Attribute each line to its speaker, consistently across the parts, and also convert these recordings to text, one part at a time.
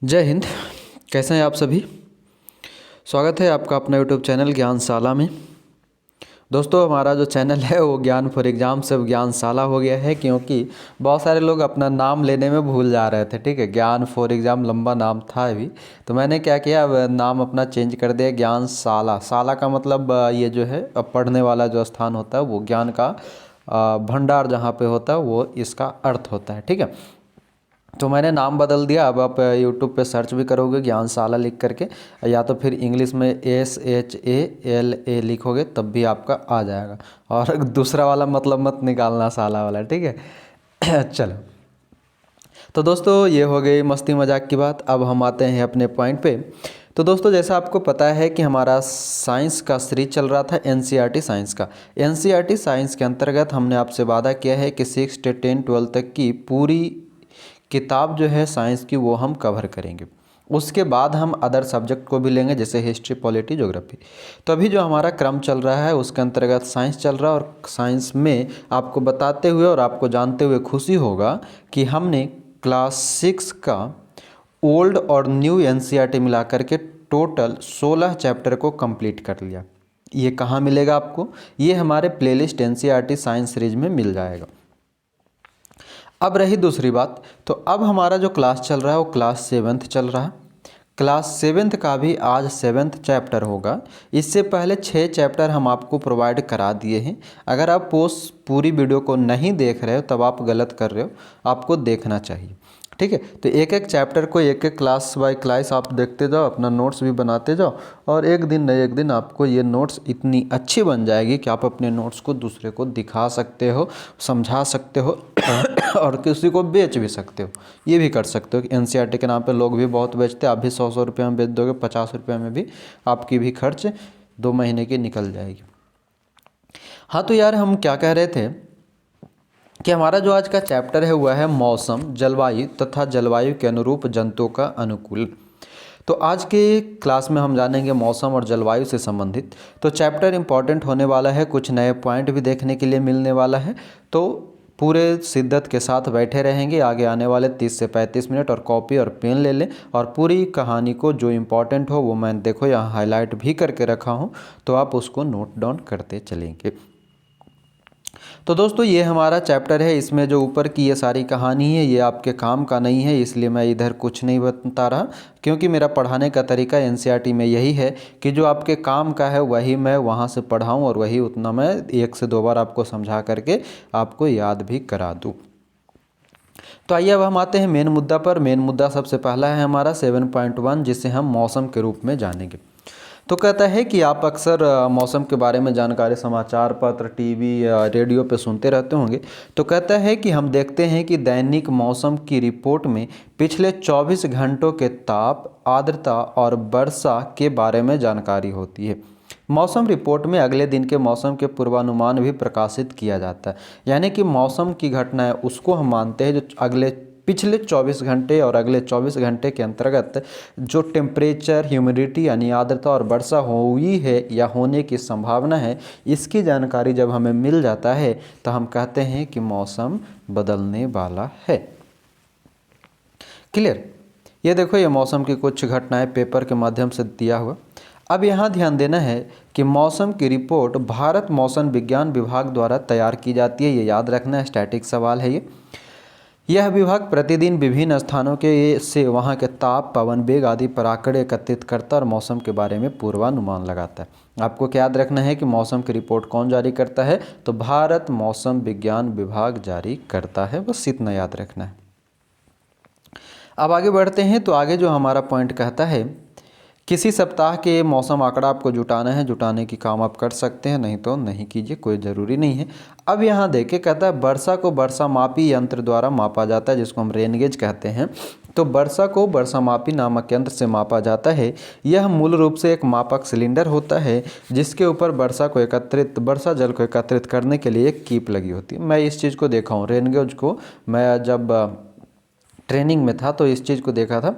Speaker 1: जय हिंद। कैसे हैं आप सभी। स्वागत है आपका अपना यूट्यूब चैनल ज्ञानशाला में। दोस्तों, हमारा जो चैनल है वो ज्ञान फॉर एग्ज़ाम से ज्ञानशाला हो गया है, क्योंकि बहुत सारे लोग अपना नाम लेने में भूल जा रहे थे। ठीक है, ज्ञान फॉर एग्ज़ाम लंबा नाम था अभी, तो मैंने क्या किया, अब नाम अपना चेंज कर दिया ज्ञानशाला। शाला का मतलब ये जो है अब पढ़ने वाला जो स्थान होता है वो ज्ञान का भंडार जहाँ पे होता है वो इसका अर्थ होता है। ठीक है, तो मैंने नाम बदल दिया। अब आप यूट्यूब पे सर्च भी करोगे ज्ञानशाला लिख करके, या तो फिर इंग्लिश में SHALA लिखोगे तब भी आपका आ जाएगा। और दूसरा वाला मतलब मत निकालना, शाला वाला। ठीक है चलो, तो दोस्तों ये हो गई मस्ती मजाक की बात। अब हम आते हैं अपने पॉइंट पे। तो दोस्तों, जैसा आपको पता है कि हमारा साइंस का सीरीज चल रहा था NCERT साइंस का। NCERT साइंस के अंतर्गत हमने आपसे वादा किया है कि 6 से 10 12 तक की पूरी किताब जो है साइंस की वो हम कवर करेंगे। उसके बाद हम अदर सब्जेक्ट को भी लेंगे, जैसे हिस्ट्री, पॉलिटी, ज्योग्राफी। तो अभी जो हमारा क्रम चल रहा है उसके अंतर्गत साइंस चल रहा है, और साइंस में आपको बताते हुए और आपको जानते हुए खुशी होगा कि हमने क्लास 6 का ओल्ड और न्यू NCERT मिला करके टोटल 16 चैप्टर को कंप्लीट कर लिया। ये कहाँ मिलेगा आपको? ये हमारे प्लेलिस्ट NCERT साइंस सीरीज में मिल जाएगा। अब रही दूसरी बात, तो अब हमारा जो क्लास चल रहा है वो क्लास 7th चल रहा है। क्लास 7th का भी आज 7th चैप्टर होगा। इससे पहले 6 चैप्टर हम आपको प्रोवाइड करा दिए हैं। अगर आप पूरी वीडियो को नहीं देख रहे हो तब आप गलत कर रहे हो, आपको देखना चाहिए। ठीक है, तो एक एक चैप्टर को एक एक क्लास बाय क्लास आप देखते जाओ, अपना नोट्स भी बनाते जाओ, और एक दिन न एक दिन आपको ये नोट्स इतनी अच्छी बन जाएगी कि आप अपने नोट्स को दूसरे को दिखा सकते हो, समझा सकते हो और किसी को बेच भी सकते हो। ये भी कर सकते हो कि NCERT के नाम पे लोग भी बहुत बेचते हैं। आप भी 100 रुपये में बेच दोगे, 50 रुपये में भी आपकी भी खर्च 2 महीने की निकल जाएगी। हाँ, तो यार हम क्या कह रहे थे कि हमारा जो आज का चैप्टर है वह है मौसम, जलवायु तथा जलवायु के अनुरूप जंतुओं का अनुकूल। तो आज के क्लास में हम जानेंगे मौसम और जलवायु से संबंधित। तो चैप्टर इम्पॉर्टेंट होने वाला है, कुछ नए पॉइंट भी देखने के लिए मिलने वाला है। तो पूरे शिद्दत के साथ बैठे रहेंगे आगे आने वाले 30 से 35 मिनट, और कॉपी और पेन ले लें, और पूरी कहानी को जो इम्पोर्टेंट हो वो मैं देखो यहाँ हाईलाइट भी करके रखा हूँ, तो आप उसको नोट डाउन करते चलेंगे। तो दोस्तों, ये हमारा चैप्टर है। इसमें जो ऊपर की ये सारी कहानी है ये आपके काम का नहीं है, इसलिए मैं इधर कुछ नहीं बता रहा, क्योंकि मेरा पढ़ाने का तरीका NCERT में यही है कि जो आपके काम का है वही मैं वहाँ से पढ़ाऊँ, और वही उतना मैं 1 से 2 बार आपको समझा करके आपको याद भी करा दूँ। तो आइए अब हम आते हैं मेन मुद्दा पर। मेन मुद्दा सबसे पहला है हमारा 7.1, जिसे हम मौसम के रूप में जानेंगे। तो कहता है कि आप अक्सर मौसम के बारे में जानकारी समाचार पत्र, टीवी या रेडियो पे सुनते रहते होंगे। तो कहता है कि हम देखते हैं कि दैनिक मौसम की रिपोर्ट में पिछले 24 घंटों के ताप, आर्द्रता और वर्षा के बारे में जानकारी होती है। मौसम रिपोर्ट में अगले दिन के मौसम के पूर्वानुमान भी प्रकाशित किया जाता है। यानी कि मौसम की घटनाएं उसको हम मानते हैं जो पिछले 24 घंटे और अगले 24 घंटे के अंतर्गत जो टेम्परेचर, ह्यूमिडिटी यानी आर्द्रता और वर्षा हुई है या होने की संभावना है, इसकी जानकारी जब हमें मिल जाता है तो हम कहते हैं कि मौसम बदलने वाला है। क्लियर? ये देखो, ये मौसम की कुछ घटनाएं पेपर के माध्यम से दिया हुआ। अब यहाँ ध्यान देना है कि मौसम की रिपोर्ट भारत मौसम विज्ञान विभाग द्वारा तैयार की जाती है। ये याद रखना है, स्टैटिक सवाल है ये। यह विभाग प्रतिदिन विभिन्न स्थानों के से वहां के ताप, पवन वेग आदि पर आंकड़े एकत्रित करता और मौसम के बारे में पूर्वानुमान लगाता है। आपको क्या याद रखना है कि मौसम की रिपोर्ट कौन जारी करता है? तो भारत मौसम विज्ञान विभाग जारी करता है, बस इतना याद रखना है। अब आगे बढ़ते हैं। तो आगे जो हमारा पॉइंट कहता है, किसी सप्ताह के मौसम आंकड़ा आपको जुटाना है, जुटाने की काम आप कर सकते हैं, नहीं तो नहीं कीजिए, कोई ज़रूरी नहीं है। अब यहाँ देखिए, कहता है वर्षा को वर्षा मापी यंत्र द्वारा मापा जाता है, जिसको हम रेन गेज कहते हैं। तो वर्षा को वर्षा मापी नामक यंत्र से मापा जाता है। यह मूल रूप से एक मापक सिलेंडर होता है जिसके ऊपर वर्षा जल को एकत्रित करने के लिए एक कीप लगी होती है। मैं इस चीज़ को देखा हूँ, रेन गेज को मैं जब ट्रेनिंग में था तो इस चीज़ को देखा था।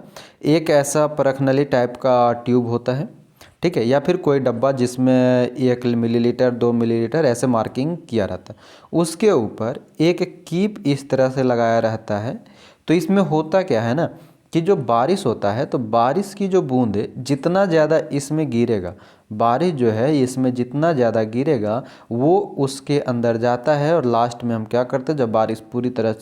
Speaker 1: एक ऐसा परखनली टाइप का ट्यूब होता है, ठीक है, या फिर कोई डब्बा जिसमें 1 मिलीलीटर 2 मिलीलीटर ऐसे मार्किंग किया रहता है। उसके ऊपर एक कीप इस तरह से लगाया रहता है। तो इसमें होता क्या है ना कि जो बारिश होता है तो बारिश की जो बूंद जितना ज़्यादा इसमें गिरेगा, बारिश जो है इसमें जितना ज़्यादा गिरेगा वो उसके अंदर जाता है और लास्ट में हम क्या करते हैं, जब बारिश पूरी तरह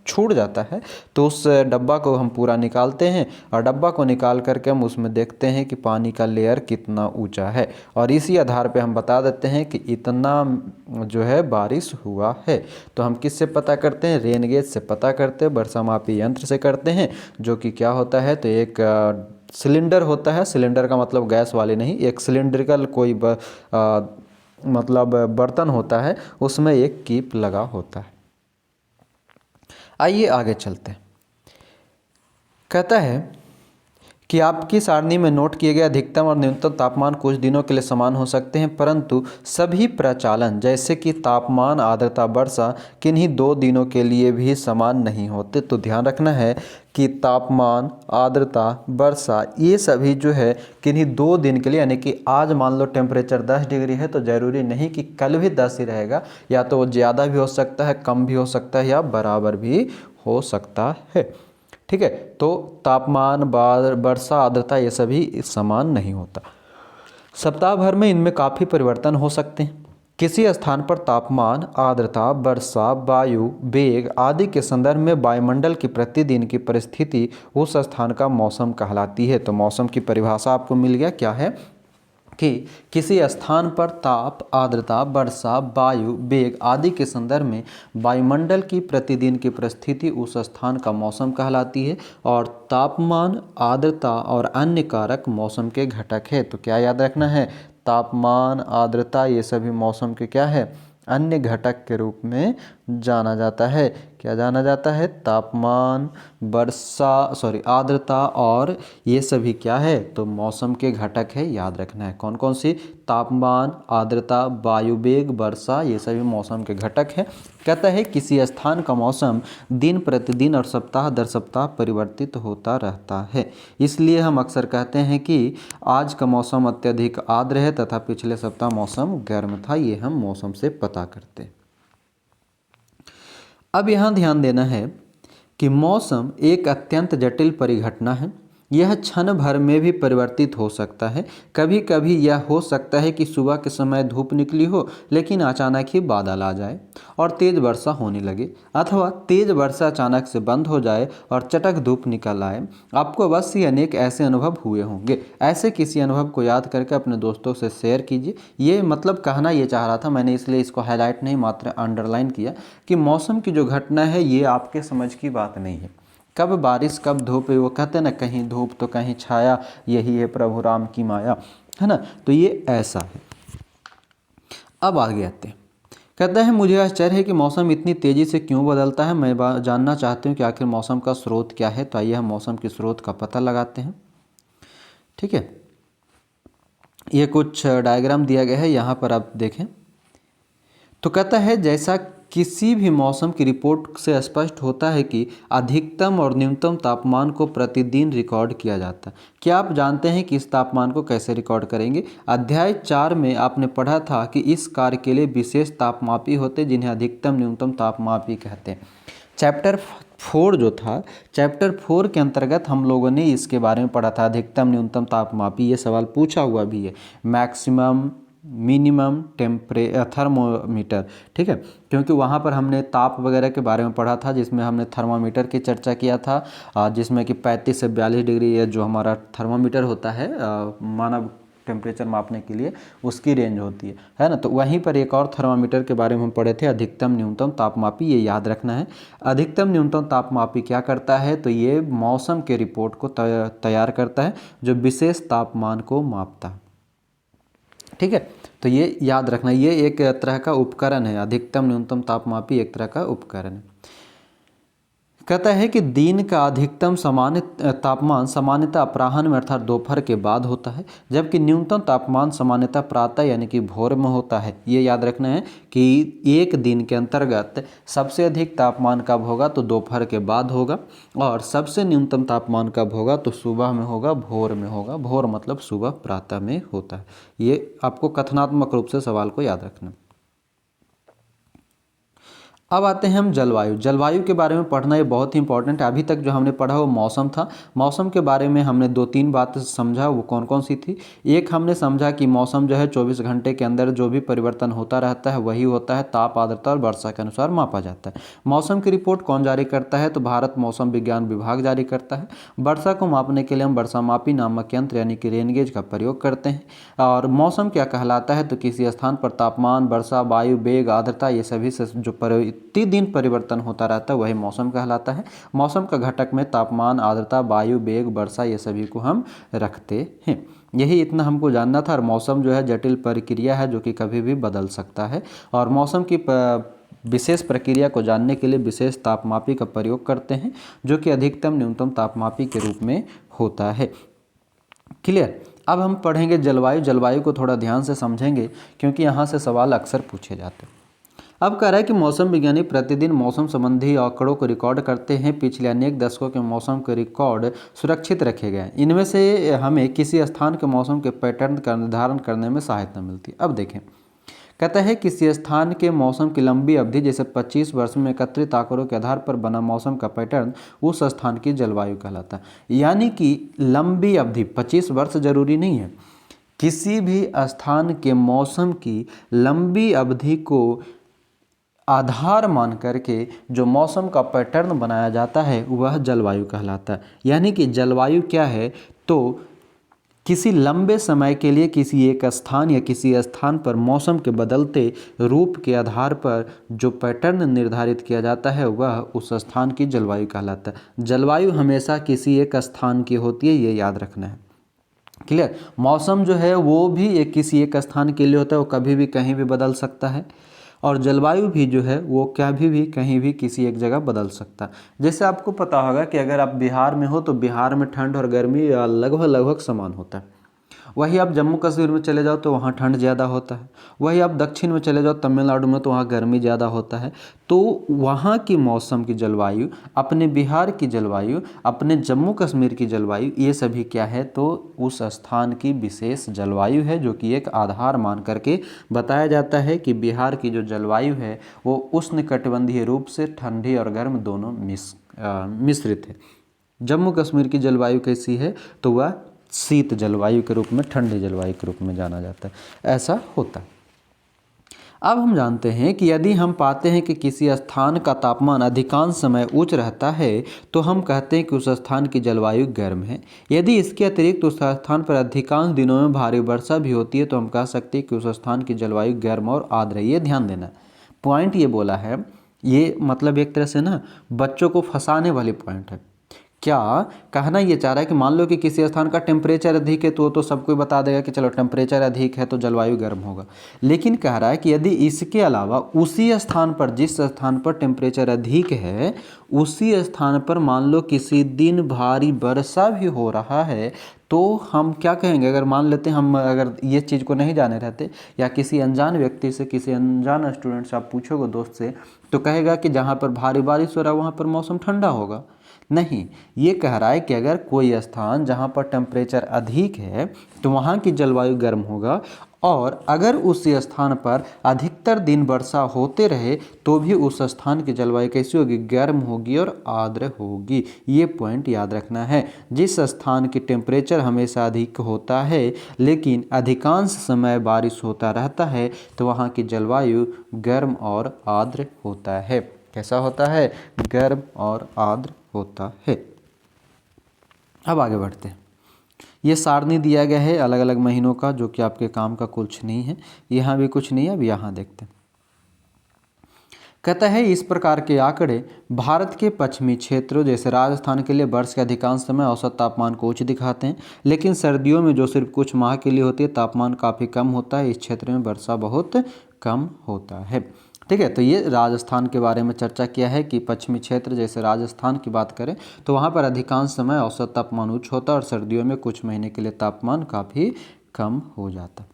Speaker 1: छूट जाता है तो उस डब्बा को हम पूरा निकालते हैं और डब्बा को निकाल करके हम उसमें देखते हैं कि पानी का लेयर कितना ऊंचा है और इसी आधार पे हम बता देते हैं कि इतना जो है बारिश हुआ है। तो हम किससे पता करते हैं, रेन गेज से पता करते हैं, वर्षा मापी यंत्र से करते हैं, जो कि क्या होता है, तो एक सिलेंडर होता है। सिलेंडर का मतलब गैस वाले नहीं, एक सिलेंड्रिकल कोई मतलब बर्तन होता है, उसमें एक कीप लगा होता है। आइए आगे चलते हैं। कहता है कि आपकी सारणी में नोट किए गए अधिकतम और न्यूनतम तापमान कुछ दिनों के लिए समान हो सकते हैं, परंतु सभी प्रचालन जैसे कि तापमान, आर्द्रता, वर्षा किन्हीं 2 दिनों के लिए भी समान नहीं होते। तो ध्यान रखना है कि तापमान, आर्द्रता, वर्षा ये सभी जो है किन्हीं 2 दिन के लिए, यानी कि आज मान लो टेम्परेचर 10 डिग्री है तो ज़रूरी नहीं कि कल भी 10 ही रहेगा, या तो वो ज़्यादा भी हो सकता है, कम भी हो सकता है, या बराबर भी हो सकता है। ठीक है, तो तापमान, वर्षा, आर्द्रता ये सभी समान नहीं होता। सप्ताह भर में इनमें काफ़ी परिवर्तन हो सकते हैं। किसी स्थान पर तापमान, आर्द्रता, वर्षा, वायु वेग आदि के संदर्भ में वायुमंडल की प्रतिदिन की परिस्थिति उस स्थान का मौसम कहलाती है। तो मौसम की परिभाषा आपको मिल गया, क्या है कि किसी स्थान पर ताप, आर्द्रता, वर्षा, वायु वेग आदि के संदर्भ में वायुमंडल की प्रतिदिन की परिस्थिति उस स्थान का मौसम कहलाती है और तापमान, आर्द्रता और अन्य कारक मौसम के घटक है। तो क्या याद रखना है, तापमान, आर्द्रता ये सभी मौसम के क्या है, अन्य घटक के रूप में जाना जाता है। क्या जाना जाता है, तापमान, आर्द्रता और ये सभी क्या है, तो मौसम के घटक है। याद रखना है कौन कौन सी, तापमान, आर्द्रता, वायु वेग, वर्षा ये सभी मौसम के घटक हैं। कहता है किसी स्थान का मौसम दिन प्रतिदिन और सप्ताह दर सप्ताह परिवर्तित होता रहता है। इसलिए हम अक्सर कहते हैं कि आज का मौसम अत्यधिक आर्द्र है तथा पिछले सप्ताह मौसम गर्म था। ये हम मौसम से पता करते हैं। अब यहाँ ध्यान देना है कि मौसम एक अत्यंत जटिल परिघटना है। यह क्षण भर में भी परिवर्तित हो सकता है। कभी कभी यह हो सकता है कि सुबह के समय धूप निकली हो लेकिन अचानक ही बादल आ जाए और तेज़ वर्षा होने लगे, अथवा तेज़ वर्षा अचानक से बंद हो जाए और चटक धूप निकल आए। आपको अवश्य ही अनेक ऐसे अनुभव हुए होंगे। ऐसे किसी अनुभव को याद करके अपने दोस्तों से शेयर कीजिए। ये मतलब कहना ये चाह रहा था मैंने, इसलिए इसको हाईलाइट नहीं मात्र अंडरलाइन किया कि मौसम की जो घटना है ये आपके समझ की बात नहीं है। कब बारिश कब धूप, वो कहते हैं ना, कहीं धूप तो कहीं छाया, यही है प्रभु राम की माया, है ना। तो ये ऐसा है। अब आगे आते हैं। कहता है मुझे आश्चर्य है कि मौसम इतनी तेज़ी से क्यों बदलता है। मैं जानना चाहती हूँ कि आखिर मौसम का स्रोत क्या है। तो आइए हम मौसम के स्रोत का पता लगाते हैं। ठीक है, ये कुछ डायग्राम दिया गया है, यहाँ पर आप देखें। तो कहता है जैसा किसी भी मौसम की रिपोर्ट से स्पष्ट होता है कि अधिकतम और न्यूनतम तापमान को प्रतिदिन रिकॉर्ड किया जाता है। क्या आप जानते हैं कि इस तापमान को कैसे रिकॉर्ड करेंगे? अध्याय 4 में आपने पढ़ा था कि इस कार्य के लिए विशेष तापमापी होते जिन्हें अधिकतम न्यूनतम तापमापी कहते हैं। चैप्टर 4 जो था, चैप्टर 4 के अंतर्गत हम लोगों ने इसके बारे में पढ़ा था, अधिकतम न्यूनतम तापमापी। ये सवाल पूछा हुआ भी है, मैक्सिमम मिनिमम थर्मोमीटर। ठीक है, क्योंकि वहाँ पर हमने ताप वगैरह के बारे में पढ़ा था, जिसमें हमने थर्मामीटर की चर्चा किया था, जिसमें कि 35 से 42 डिग्री ये जो हमारा थर्मामीटर होता है मानव टेम्परेचर मापने के लिए, उसकी रेंज होती है ना। तो वहीं पर एक और थर्मामीटर के बारे में हम पढ़े थे, अधिकतम न्यूनतम तापमापी। ये याद रखना है। अधिकतम न्यूनतम तापमापी क्या करता है, तो ये मौसम के रिपोर्ट को तैयार करता है जो विशेष तापमान को मापता है। ठीक है, तो ये याद रखना, ये एक तरह का उपकरण है। अधिकतम न्यूनतम तापमापी एक तरह का उपकरण है। कहता है कि दिन का अधिकतम तापमान सामान्यतः अपराह्न में अर्थात दोपहर के बाद होता है, जबकि न्यूनतम तापमान सामान्यतः प्रातः यानी कि भोर में होता है। ये याद रखना है कि एक दिन के अंतर्गत सबसे अधिक तापमान कब होगा, तो दोपहर के बाद होगा, और सबसे न्यूनतम तापमान कब होगा, तो सुबह में होगा, भोर में होगा। भोर मतलब सुबह, प्रातः में होता है। ये आपको कथनात्मक रूप से सवाल को याद रखना। अब आते हैं हम जलवायु। जलवायु के बारे में पढ़ना ये बहुत ही इंपॉर्टेंट है। अभी तक जो हमने पढ़ा वो मौसम था। मौसम के बारे में हमने 2-3 बात समझा, वो कौन कौन सी थी। एक हमने समझा कि मौसम जो है 24 घंटे के अंदर जो भी परिवर्तन होता रहता है वही होता है, ताप, आर्द्रता और वर्षा के अनुसार मापा जाता है। मौसम की रिपोर्ट कौन जारी करता है, तो भारत मौसम विज्ञान विभाग जारी करता है। वर्षा को मापने के लिए हम वर्षा मापी नामक यंत्र यानी कि रेनगेज का प्रयोग करते हैं। और मौसम क्या कहलाता है, तो किसी स्थान पर तापमान, वर्षा, वायु वेग, आर्द्रता ये सभी से जो प्रतिदिन परिवर्तन होता रहता है वही मौसम कहलाता है। मौसम का घटक में तापमान, आर्द्रता, वायु वेग, वर्षा ये सभी को हम रखते हैं। यही इतना हमको जानना था। और मौसम जो है जटिल प्रक्रिया है जो कि कभी भी बदल सकता है। और मौसम की विशेष प्रक्रिया को जानने के लिए विशेष तापमापी का प्रयोग करते हैं जो कि अधिकतम न्यूनतम तापमापी के रूप में होता है। क्लियर। अब हम पढ़ेंगे जलवायु। जलवायु को थोड़ा ध्यान से समझेंगे क्योंकि यहाँ से सवाल अक्सर पूछे जाते हैं। अब कह रहा है कि मौसम विज्ञानी प्रतिदिन मौसम संबंधी आंकड़ों को रिकॉर्ड करते हैं। पिछले अनेक दशकों के मौसम के रिकॉर्ड सुरक्षित रखे गए हैं। इनमें से हमें किसी स्थान के मौसम के पैटर्न का निर्धारण करने में सहायता मिलती है। अब देखें, कहता है किसी स्थान के मौसम की लंबी अवधि जैसे 25 वर्ष में एकत्रित आंकड़ों के आधार पर बना मौसम का पैटर्न उस स्थान की जलवायु कहलाता है। यानी कि लंबी अवधि 25 वर्ष जरूरी नहीं है, किसी भी स्थान के मौसम की लंबी अवधि को आधार मान करके जो मौसम का पैटर्न बनाया जाता है वह जलवायु कहलाता है। यानी कि जलवायु क्या है, तो किसी लंबे समय के लिए किसी एक स्थान या किसी स्थान पर मौसम के बदलते रूप के आधार पर जो पैटर्न निर्धारित किया जाता है वह उस स्थान की जलवायु कहलाता है। जलवायु हमेशा किसी एक स्थान की होती है, ये याद रखना है। क्लियर। मौसम जो है वो भी एक किसी एक स्थान के लिए होता है, वो कभी भी कहीं भी बदल सकता है। और जलवायु भी जो है वो कभी भी कहीं भी किसी एक जगह बदल सकता है। जैसे आपको पता होगा कि अगर आप बिहार में हो तो बिहार में ठंड और गर्मी लगभग लगभग समान होता है। वही आप जम्मू कश्मीर में चले जाओ तो वहाँ ठंड ज़्यादा होता है। वही आप दक्षिण में चले जाओ तमिलनाडु में तो वहाँ गर्मी ज़्यादा होता है। तो वहाँ की मौसम की जलवायु, अपने बिहार की जलवायु, अपने जम्मू कश्मीर की जलवायु, ये सभी क्या है, तो उस स्थान की विशेष जलवायु है जो कि एक आधार मान करके बताया जाता है कि बिहार की जो जलवायु है वो उष्णकटिबंधीय रूप से ठंडी और गर्म दोनों मिश्रित है। जम्मू कश्मीर की जलवायु कैसी है, तो वह शीत जलवायु के रूप में, ठंडी जलवायु के रूप में जाना जाता है। ऐसा होता है। अब हम जानते हैं कि यदि हम पाते हैं कि किसी स्थान का तापमान अधिकांश समय उच्च रहता है तो हम कहते हैं कि उस स्थान की जलवायु गर्म है। यदि इसके अतिरिक्त उस स्थान पर अधिकांश दिनों में भारी वर्षा भी होती है तो हम कह सकते हैं कि उस स्थान की जलवायु गर्म और आर्द्र है। ये ध्यान देना, पॉइंट ये बोला है, ये मतलब एक तरह से ना बच्चों को फंसाने वाली पॉइंट है। क्या कहना ये चाह रहा है कि मान लो कि किसी स्थान का टेम्परेचर अधिक है तो सबको बता देगा कि चलो टेम्परेचर अधिक है तो जलवायु गर्म होगा। लेकिन कह रहा है कि यदि इसके अलावा उसी स्थान पर, जिस स्थान पर टेम्परेचर अधिक है, उसी स्थान पर मान लो किसी दिन भारी वर्षा भी हो रहा है तो हम क्या कहेंगे। अगर मान लेते हैं हम अगर ये चीज़ को नहीं जाने रहते या किसी अनजान व्यक्ति से, किसी अनजान स्टूडेंट से आप पूछोगे, दोस्त से, तो कहेगा कि जहाँ पर भारी बारिश हो रहा है वहाँ पर मौसम ठंडा होगा। नहीं, ये कह रहा है कि अगर कोई स्थान जहाँ पर टेम्परेचर अधिक है तो वहाँ की जलवायु गर्म होगा, और अगर उस स्थान पर अधिकतर दिन वर्षा होते रहे तो भी उस स्थान की जलवायु कैसी होगी, गर्म होगी और आर्द्र होगी। ये पॉइंट याद रखना है। जिस स्थान की टेम्परेचर हमेशा अधिक होता है लेकिन अधिकांश समय बारिश होता रहता है तो वहाँ की जलवायु गर्म और आर्द्र होता है। कैसा होता है, गर्म और आर्द्र होता है। अब आगे बढ़ते हैं। ये सारणी दिया गया है अलग अलग महीनों का, जो कि आपके काम का कुछ नहीं है। यहाँ भी कुछ नहीं है। अब यहाँ देखते हैं। कहता है इस प्रकार के आंकड़े भारत के पश्चिमी क्षेत्रों जैसे राजस्थान के लिए वर्ष के अधिकांश समय औसत तापमान को उच्च दिखाते हैं, लेकिन सर्दियों में जो सिर्फ कुछ माह के लिए होती है तापमान काफ़ी कम होता है। इस क्षेत्र में वर्षा बहुत कम होता है। ठीक है, तो ये राजस्थान के बारे में चर्चा किया है कि पश्चिमी क्षेत्र जैसे राजस्थान की बात करें तो वहाँ पर अधिकांश समय औसत तापमान उच्च होता है और सर्दियों में कुछ महीने के लिए तापमान काफ़ी कम हो जाता है।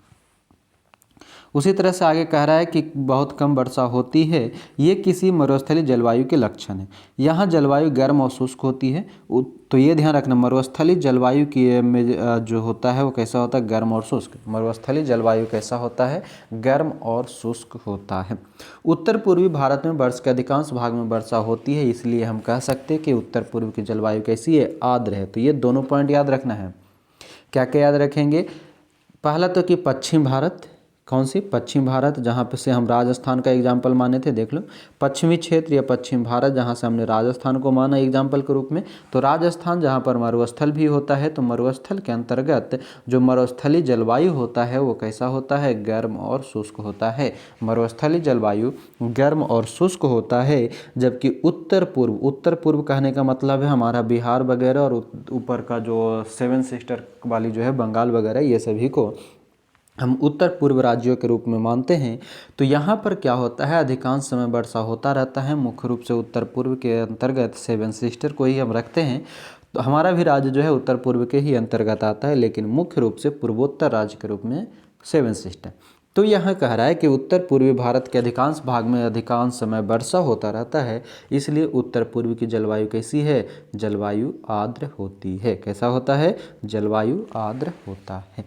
Speaker 1: उसी तरह से आगे कह रहा है कि बहुत कम वर्षा होती है, ये किसी मरुस्थलीय जलवायु के लक्षण है। यहाँ जलवायु गर्म और शुष्क होती है। तो ये ध्यान रखना, मरुस्थलीय जलवायु की में जो होता है वो कैसा होता है, गर्म और शुष्क। मरुस्थलीय जलवायु कैसा होता है, गर्म और शुष्क होता है। उत्तर पूर्वी भारत में वर्ष के अधिकांश भाग में वर्षा होती है, इसलिए हम कह सकते हैं कि उत्तर पूर्व की जलवायु कैसी है, आर्द्र है। तो ये दोनों पॉइंट याद रखना है। क्या क्या याद रखेंगे, पहला तो कि पश्चिम भारत, कौन सी, पश्चिम भारत, जहाँ पे से हम राजस्थान का एग्जाम्पल माने थे, देख लो पश्चिमी क्षेत्र या पश्चिम भारत, जहाँ से हमने राजस्थान को माना एग्जाम्पल के रूप में। तो राजस्थान जहाँ पर मरुस्थल भी होता है, तो मरुस्थल के अंतर्गत जो मरुस्थलीय जलवायु होता है वो कैसा होता है, गर्म और शुष्क होता है। मरुस्थलीय जलवायु गर्म और शुष्क होता है। जबकि उत्तर पूर्व कहने का मतलब है हमारा बिहार वगैरह और ऊपर का जो 7 सिस्टर वाली जो है बंगाल वगैरह, ये सभी को हम उत्तर पूर्व राज्यों के रूप में मानते हैं। तो यहाँ पर क्या होता है, अधिकांश समय वर्षा होता रहता है। मुख्य रूप से उत्तर पूर्व के अंतर्गत 7 सिस्टर को ही हम रखते हैं। तो हमारा भी राज्य जो है उत्तर पूर्व के ही अंतर्गत आता है, लेकिन मुख्य रूप से पूर्वोत्तर राज्य के रूप में 7 सिस्टर। तो यहाँ कह रहा है कि उत्तर पूर्वी भारत के अधिकांश भाग में अधिकांश समय वर्षा होता रहता है, इसलिए उत्तर पूर्व की जलवायु कैसी है, जलवायु आर्द्र होती है। कैसा होता है, जलवायु आर्द्र होता है।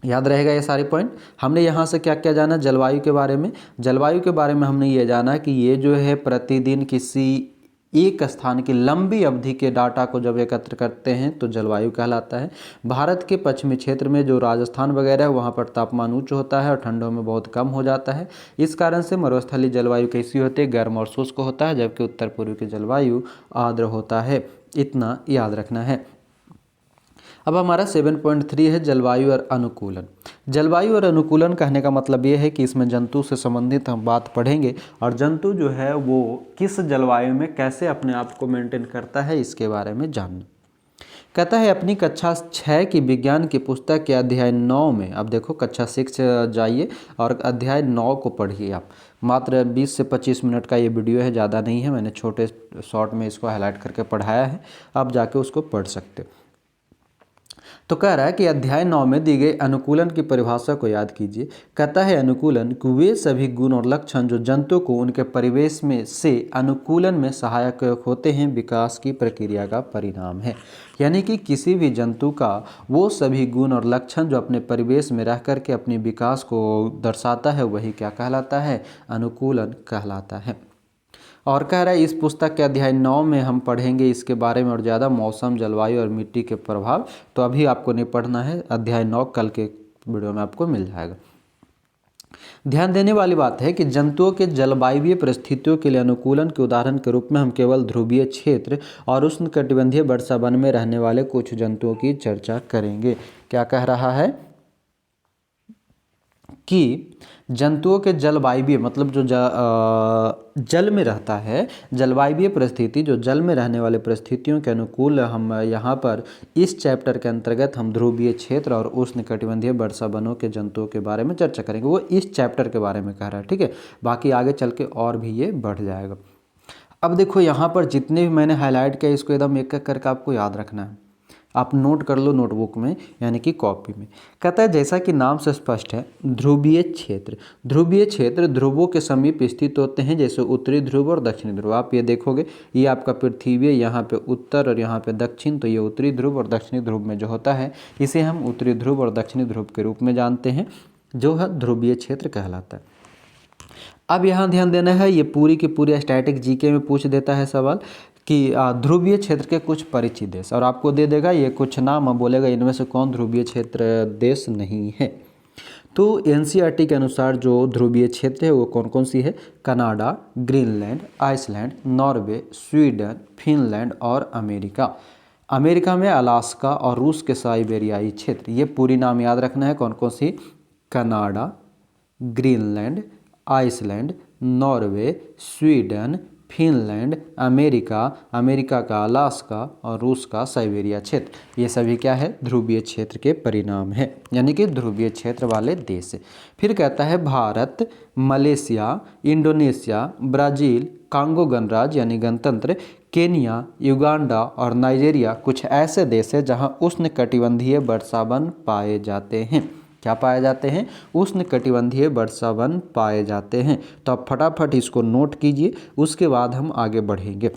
Speaker 1: याद रहेगा ये सारे पॉइंट। हमने यहाँ से क्या क्या जाना जलवायु के बारे में, जलवायु के बारे में हमने ये जाना कि ये जो है प्रतिदिन किसी एक स्थान की लंबी अवधि के डाटा को जब एकत्र करते हैं तो जलवायु कहलाता है। भारत के पश्चिमी क्षेत्र में जो राजस्थान वगैरह है वहाँ पर तापमान उच्च होता है और ठंडों में बहुत कम हो जाता है। इस कारण से मरुस्थलीय जलवायु कैसी होती है, गर्म और शुष्क होता है, जबकि उत्तर पूर्व की जलवायु आर्द्र होता है। इतना याद रखना है। अब हमारा 7.3 है जलवायु और अनुकूलन। जलवायु और अनुकूलन कहने का मतलब ये है कि इसमें जंतु से संबंधित हम बात पढ़ेंगे और जंतु जो है वो किस जलवायु में कैसे अपने आप को मेंटेन करता है इसके बारे में जानना। कहता है अपनी कक्षा 6 की विज्ञान की पुस्तक के अध्याय 9 में, अब देखो कक्षा 6 जाइए और अध्याय 9 को पढ़िए आप। मात्र 20 से 25 मिनट का ये वीडियो है, ज़्यादा नहीं है, मैंने छोटे शॉर्ट में इसको हाईलाइट करके पढ़ाया है, आप जाके उसको पढ़ सकते हो। तो कह रहा है कि अध्याय 9 में दी गई अनुकूलन की परिभाषा को याद कीजिए। कहता है अनुकूलन कि वे सभी गुण और लक्षण जो जंतु को उनके परिवेश में से अनुकूलन में सहायक होते हैं विकास की प्रक्रिया का परिणाम है। यानी कि किसी भी जंतु का वो सभी गुण और लक्षण जो अपने परिवेश में रह करके अपने विकास को दर्शाता है वही क्या कहलाता है, अनुकूलन कहलाता है। और कह रहा है इस पुस्तक के अध्याय 9 में हम पढ़ेंगे इसके बारे में और ज़्यादा मौसम, जलवायु और मिट्टी के प्रभाव। तो अभी आपको नहीं पढ़ना है, अध्याय 9 कल के वीडियो में आपको मिल जाएगा। ध्यान देने वाली बात है कि जंतुओं के जलवायुवीय परिस्थितियों के लिए अनुकूलन के उदाहरण के रूप में हम केवल ध्रुवीय क्षेत्र और उष्णकटिबंधीय वर्षा वन में रहने वाले कुछ जंतुओं की चर्चा करेंगे। क्या कह रहा है कि जंतुओं के जलवायुवीय मतलब जो जल में रहता है, जलवायुवीय परिस्थिति जो जल में रहने वाले परिस्थितियों के अनुकूल हम यहाँ पर इस चैप्टर के अंतर्गत हम ध्रुवीय क्षेत्र और उष्णकटिबंधीय वर्षा वनों के जंतुओं के बारे में चर्चा करेंगे। वो इस चैप्टर के बारे में कह रहा है, ठीक है। बाकी आगे चल के और भी ये बढ़ जाएगा। अब देखो यहाँ पर जितने भी मैंने हाईलाइट किया इसको एकदम एक एक करके आपको याद रखना है। आप नोट कर लो नोटबुक में यानी कि कॉपी में। कहता है जैसा कि नाम से स्पष्ट है ध्रुवीय क्षेत्र, ध्रुवीय क्षेत्र ध्रुवों के समीप स्थित होते हैं, जैसे उत्तरी ध्रुव और दक्षिणी ध्रुव। आप ये देखोगे ये आपका पृथ्वी है, यहाँ पे उत्तर और यहाँ पे दक्षिण, तो ये उत्तरी ध्रुव और दक्षिणी ध्रुव में जो होता है इसे हम उत्तरी ध्रुव और दक्षिणी ध्रुव के रूप में जानते हैं, जो है ध्रुवीय क्षेत्र कहलाता है। अब यहाँ ध्यान देना है, ये पूरी की पूरी स्टैटिक जीके में पूछ देता है सवाल कि ध्रुवीय क्षेत्र के कुछ परिचित देश, और आपको दे देगा ये कुछ नाम, बोलेगा इनमें से कौन ध्रुवीय क्षेत्र देश नहीं है। तो एनसीईआरटी के अनुसार जो ध्रुवीय क्षेत्र है वो कौन कौन सी है, Canada, Greenland, Iceland, Norway, Sweden, Finland और अमेरिका। अमेरिका में अलास्का और रूस के साइबेरियाई क्षेत्र। ये पूरी नाम याद रखना है, कौन कौन सी, Canada, Greenland, Iceland, Norway, Sweden, Finland, America, America का अलास्का और रूस का साइबेरिया क्षेत्र। ये सभी क्या है, ध्रुवीय क्षेत्र के परिणाम है, यानी कि ध्रुवीय क्षेत्र वाले देश। फिर कहता है Bharat, Malaysia, Indonesia, Brazil, Congo गणराज्य यानी गणतंत्र, केनिया, युगांडा और नाइजीरिया कुछ ऐसे देश हैं जहां उष्णकटिबंधीय वर्षावन पाए जाते हैं। क्या पाए जाते हैं? उष्णकटिबंधीय वर्षावन पाए जाते हैं। तो आप फटाफट इसको नोट कीजिए, उसके बाद हम आगे बढ़ेंगे।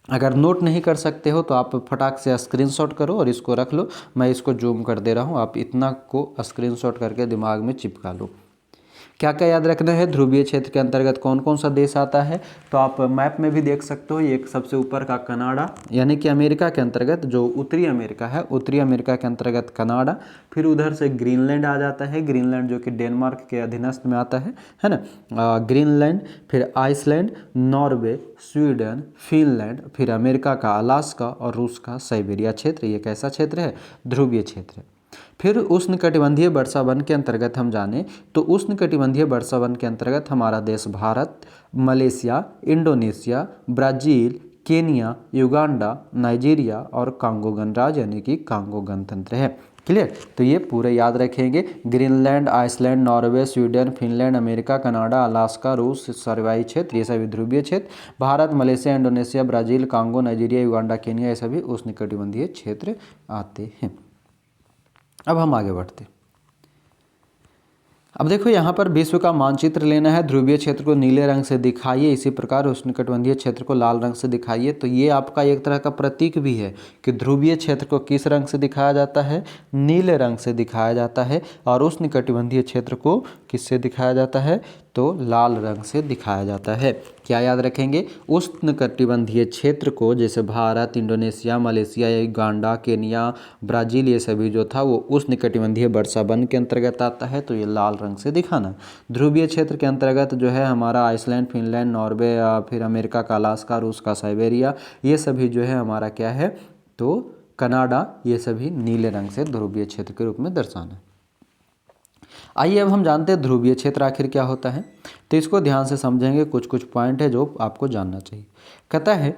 Speaker 1: अगर नोट नहीं कर सकते हो तो आप फटाक से स्क्रीनशॉट करो और इसको रख लो। मैं इसको जूम कर दे रहा हूँ, आप इतना को स्क्रीनशॉट करके दिमाग में चिपका लो। क्या क्या याद रखना है? ध्रुवीय क्षेत्र के अंतर्गत कौन कौन सा देश आता है? तो आप मैप में भी देख सकते हो, एक सबसे ऊपर का कनाडा, यानी कि अमेरिका के अंतर्गत जो उत्तरी अमेरिका है, उत्तरी अमेरिका के अंतर्गत कनाडा, फिर उधर से ग्रीनलैंड आ जाता है, ग्रीनलैंड जो कि डेनमार्क के अधीनस्थ में आता है ना, ग्रीनलैंड, फिर आइसलैंड, नॉर्वे, स्वीडन, फिनलैंड, फिर अमेरिका का अलास्का और रूस का साइबेरिया क्षेत्र। ये कैसा क्षेत्र है? ध्रुवीय क्षेत्र है। फिर उष्णकटिबंधीय वर्षावन के अंतर्गत हम जाने तो उष्णकटिबंधीय वर्षावन के अंतर्गत हमारा देश Bharat, Malaysia, Indonesia, Brazil, Kenya, Uganda, Nigeria और कांगो गणराज्य यानी कि कांगो गणतंत्र है। क्लियर? तो ये पूरे याद रखेंगे। Greenland, Iceland, Norway, Sweden, Finland, America, Canada, Alaska, रूस, सर्वाई क्षेत्र, ये सभी ध्रुवीय क्षेत्र। Bharat, Malaysia, Indonesia, Brazil, Congo, Nigeria, Uganda, Kenya, ये सभी उष्णकटिबंधीय क्षेत्र आते हैं। अब हम आगे बढ़ते। अब देखो यहाँ पर विश्व का मानचित्र लेना है। ध्रुवीय क्षेत्र को नीले रंग से दिखाइए, इसी प्रकार उष्णकटिबंधीय क्षेत्र को लाल रंग से दिखाइए। तो ये आपका एक तरह का प्रतीक भी है कि ध्रुवीय क्षेत्र को किस रंग से दिखाया जाता है? नीले रंग से दिखाया जाता है। और उष्णकटिबंधीय क्षेत्र को किससे दिखाया जाता है? तो लाल रंग से दिखाया जाता है। क्या याद रखेंगे? उष्णकटिबंधीय क्षेत्र को, जैसे Bharat, Indonesia, Malaysia, Uganda, Kenya, Brazil, ये सभी जो था वो उष्णकटिबंधीय वर्षावन के अंतर्गत आता है, तो ये लाल रंग से दिखाना। ध्रुवीय क्षेत्र के अंतर्गत जो है हमारा आइसलैंड, फिनलैंड, नॉर्वे, फिर अमेरिका का अलास्का, रूस का साइबेरिया, ये सभी जो है हमारा क्या है? तो कनाडा, ये सभी नीले रंग से ध्रुवीय क्षेत्र के रूप में दर्शाना। आइए अब हम जानते हैं ध्रुवीय क्षेत्र आखिर क्या होता है। तो इसको ध्यान से समझेंगे, कुछ कुछ पॉइंट है जो आपको जानना चाहिए। कहता है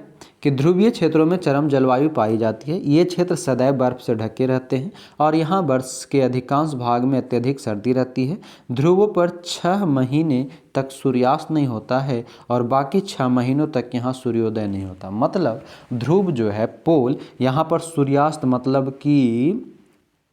Speaker 1: कि ध्रुवीय क्षेत्रों में चरम जलवायु पाई जाती है। ये क्षेत्र सदैव बर्फ से ढके रहते हैं और यहाँ वर्ष के अधिकांश भाग में अत्यधिक सर्दी रहती है। ध्रुवों पर 6 महीने तक सूर्यास्त नहीं होता है और बाकी 6 महीनों तक यहाँ सूर्योदय नहीं होता। मतलब ध्रुव जो है, पोल, यहाँ पर सूर्यास्त मतलब कि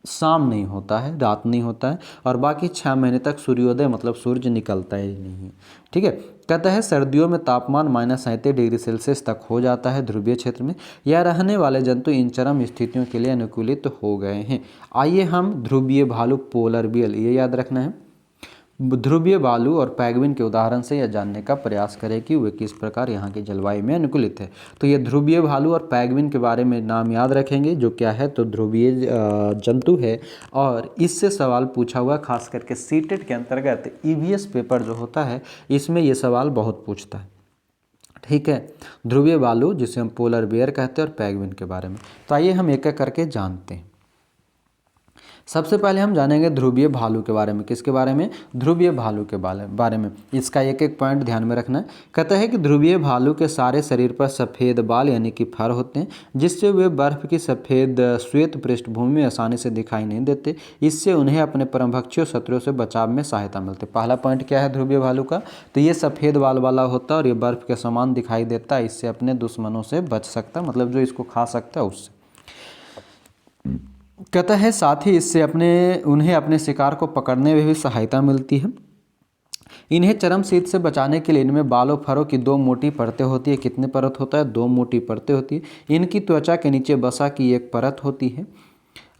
Speaker 1: शाम नहीं होता है, रात नहीं होता है, और बाकी 6 महीने तक सूर्योदय मतलब सूर्य निकलता ही नहीं है। ठीक है। कहता है सर्दियों में तापमान -37 डिग्री सेल्सियस तक हो जाता है ध्रुवीय क्षेत्र में। यह रहने वाले जंतु इन चरम स्थितियों के लिए अनुकूलित हो गए हैं। आइए हम ध्रुवीय भालू, पोलर बियर, ये याद रखना है। ध्रुवीय भालू और पैंगुइन के उदाहरण से यह जानने का प्रयास करें कि वे किस प्रकार यहाँ की जलवायु में अनुकूलित है। तो ये ध्रुवीय भालू और पैंगुइन के बारे में नाम याद रखेंगे, जो क्या है? तो ध्रुवीय जंतु है। और इससे सवाल पूछा हुआ, खास करके सीटेट के अंतर्गत ईवीएस पेपर जो होता है, इसमें ये सवाल बहुत पूछता है। ठीक है। ध्रुवीय भालू, जिसे हम पोलर बियर कहते हैं, और पैंगुइन के बारे में। तो आइए हम एक एक करके जानते हैं। सबसे पहले हम जानेंगे ध्रुवीय भालू के बारे में। किसके बारे में? ध्रुवीय भालू के बारे में। इसका एक एक पॉइंट ध्यान में रखना है। कहता है कि ध्रुवीय भालू के सारे शरीर पर सफ़ेद बाल यानी कि फर होते हैं, जिससे वे बर्फ की सफ़ेद श्वेत पृष्ठभूमि में आसानी से दिखाई नहीं देते। इससे उन्हें अपने परमभक्षी शत्रुओं से बचाव में सहायता मिलती है। पहला पॉइंट क्या है ध्रुवीय भालू का? तो ये सफ़ेद बाल वाला होता है और ये बर्फ के समान दिखाई देता है। इससे अपने दुश्मनों से बच सकता है, मतलब जो इसको खा सकता है उससे। कहता है साथ ही इससे उन्हें अपने शिकार को पकड़ने में भी सहायता मिलती है। इन्हें चरम शीत से बचाने के लिए इनमें बालों फरों की 2 मोटी परतें होती है। कितनी परत होता है? 2 मोटी परतें होती है। इनकी त्वचा के नीचे वसा की एक परत होती है।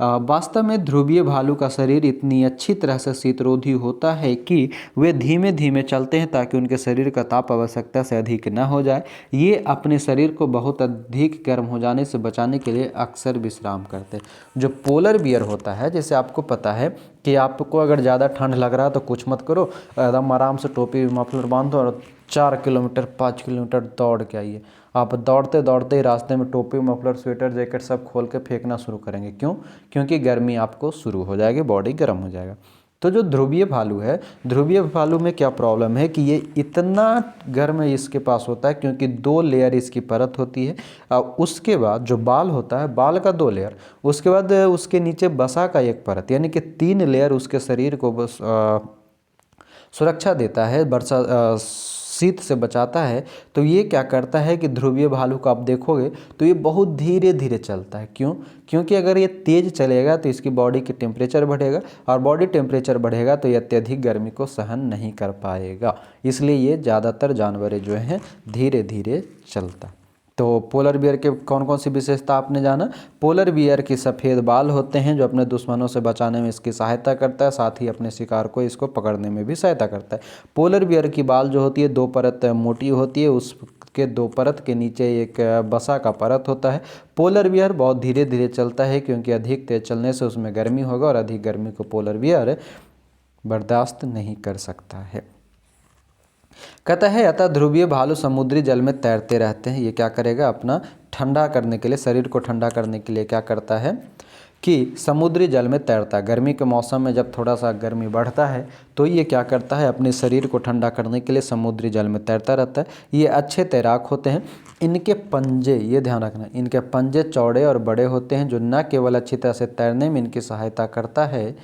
Speaker 1: वास्तव में ध्रुवीय भालू का शरीर इतनी अच्छी तरह से शीतरोधी होता है कि वे धीमे धीमे चलते हैं ताकि उनके शरीर का ताप आवश्यकता से अधिक न हो जाए। ये अपने शरीर को बहुत अधिक गर्म हो जाने से बचाने के लिए अक्सर विश्राम करते हैं। जो पोलर बियर होता है, जैसे आपको पता है कि आपको अगर ज़्यादा ठंड लग रहा है तो कुछ मत करो, एकदम आराम से टोपी मफलर बांधो और 4 किलोमीटर 5 किलोमीटर दौड़ के आइए। आप दौड़ते दौड़ते ही रास्ते में टोपी, मफलर, स्वेटर, जैकेट सब खोल के फेंकना शुरू करेंगे। क्यों? क्योंकि गर्मी आपको शुरू हो जाएगी, बॉडी गर्म हो जाएगा। तो जो ध्रुवीय भालू है, ध्रुवीय भालू में क्या प्रॉब्लम है कि ये इतना गर्म इसके पास होता है क्योंकि 2 लेयर इसकी परत होती है। उसके बाद जो बाल होता है, बाल का 2 लेयर, उसके बाद उसके नीचे वसा का एक परत, यानी कि 3 लेयर उसके शरीर को बस सुरक्षा देता है शीत से बचाता है, तो ये क्या करता है कि ध्रुवीय भालू को आप देखोगे तो ये बहुत धीरे धीरे चलता है। क्यों? क्योंकि अगर ये तेज़ चलेगा तो इसकी बॉडी की टेम्परेचर बढ़ेगा, और बॉडी टेम्परेचर बढ़ेगा तो ये अत्यधिक गर्मी को सहन नहीं कर पाएगा। इसलिए ये ज़्यादातर जानवर जो हैं धीरे धीरे चलता। तो पोलर बियर के कौन कौन सी विशेषता आपने जाना? पोलर बियर की सफ़ेद बाल होते हैं जो अपने दुश्मनों से बचाने में इसकी सहायता करता है, साथ ही अपने शिकार को इसको पकड़ने में भी सहायता करता है। पोलर बियर की बाल जो होती है 2 परत मोटी होती है, उसके 2 परत के नीचे एक बसा का परत होता है। पोलर बियर बहुत धीरे धीरे चलता है क्योंकि अधिक तेज चलने से उसमें गर्मी होगा, और अधिक गर्मी को पोलर बियर बर्दाश्त नहीं कर सकता है। कहता है अतः ध्रुवीय भालू समुद्री जल में तैरते रहते हैं। ये क्या करेगा? अपना ठंडा करने के लिए, शरीर को ठंडा करने के लिए क्या करता है कि समुद्री जल में तैरता है। गर्मी के मौसम में जब थोड़ा सा गर्मी बढ़ता है तो ये क्या करता है? अपने शरीर को ठंडा करने के लिए समुद्री जल में तैरता रहता है। ये अच्छे तैराक होते हैं। इनके पंजे, ये ध्यान रखना, इनके पंजे चौड़े और बड़े होते हैं जो न केवल अच्छी तरह से तैरने में इनकी सहायता करता है,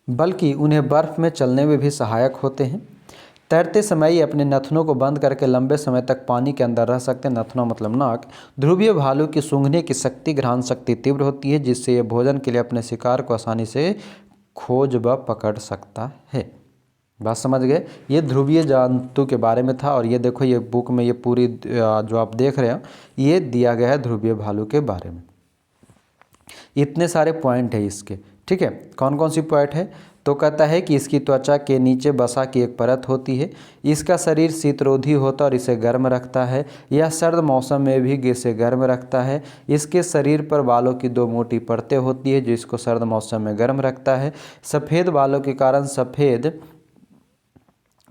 Speaker 1: बल्कि उन्हें बर्फ़ में चलने में भी सहायक होते हैं। तैरते समय ये अपने नथनों को बंद करके लंबे समय तक पानी के अंदर रह सकते हैं। नथनों मतलब नाक। ध्रुवीय भालू की सूंघने की शक्ति, घ्राण शक्ति तीव्र होती है, जिससे ये भोजन के लिए अपने शिकार को आसानी से खोज व पकड़ सकता है। बात समझ गए? ये ध्रुवीय जंतु के बारे में था। और ये देखो, ये बुक में ये पूरी जो आप देख रहे हो ये दिया गया है ध्रुवीय भालू के बारे में। इतने सारे पॉइंट है इसके, ठीक है। कौन कौन सी पॉइंट है? तो कहता है कि इसकी त्वचा के नीचे बसा की एक परत होती है, इसका शरीर शीतरोधी होता है और इसे गर्म रखता है। यह सर्द मौसम में भी इसे गर्म रखता है। इसके शरीर पर बालों की 2 मोटी परतें होती है जो इसको सर्द मौसम में गर्म रखता है। सफ़ेद बालों के कारण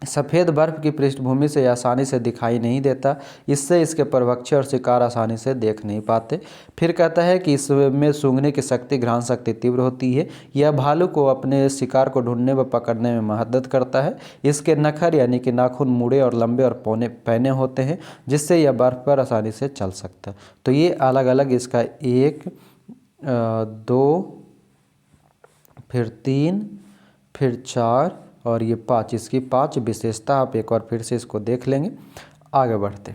Speaker 1: सफ़ेद बर्फ़ की पृष्ठभूमि से आसानी से दिखाई नहीं देता, इससे इसके परभक्षी और शिकार आसानी से देख नहीं पाते। फिर कहता है कि इसमें सूंघने की शक्ति, घ्राण शक्ति तीव्र होती है। यह भालू को अपने शिकार को ढूंढने व पकड़ने में मदद करता है। इसके नखर यानी कि नाखून मुड़े और लंबे और पैने होते हैं, जिससे यह बर्फ़ पर आसानी से चल सकता है। तो ये अलग अलग इसका 1, 2, फिर 3, फिर 4 और ये 5, इसकी 5 विशेषता आप एक बार फिर से इसको देख लेंगे। आगे बढ़ते।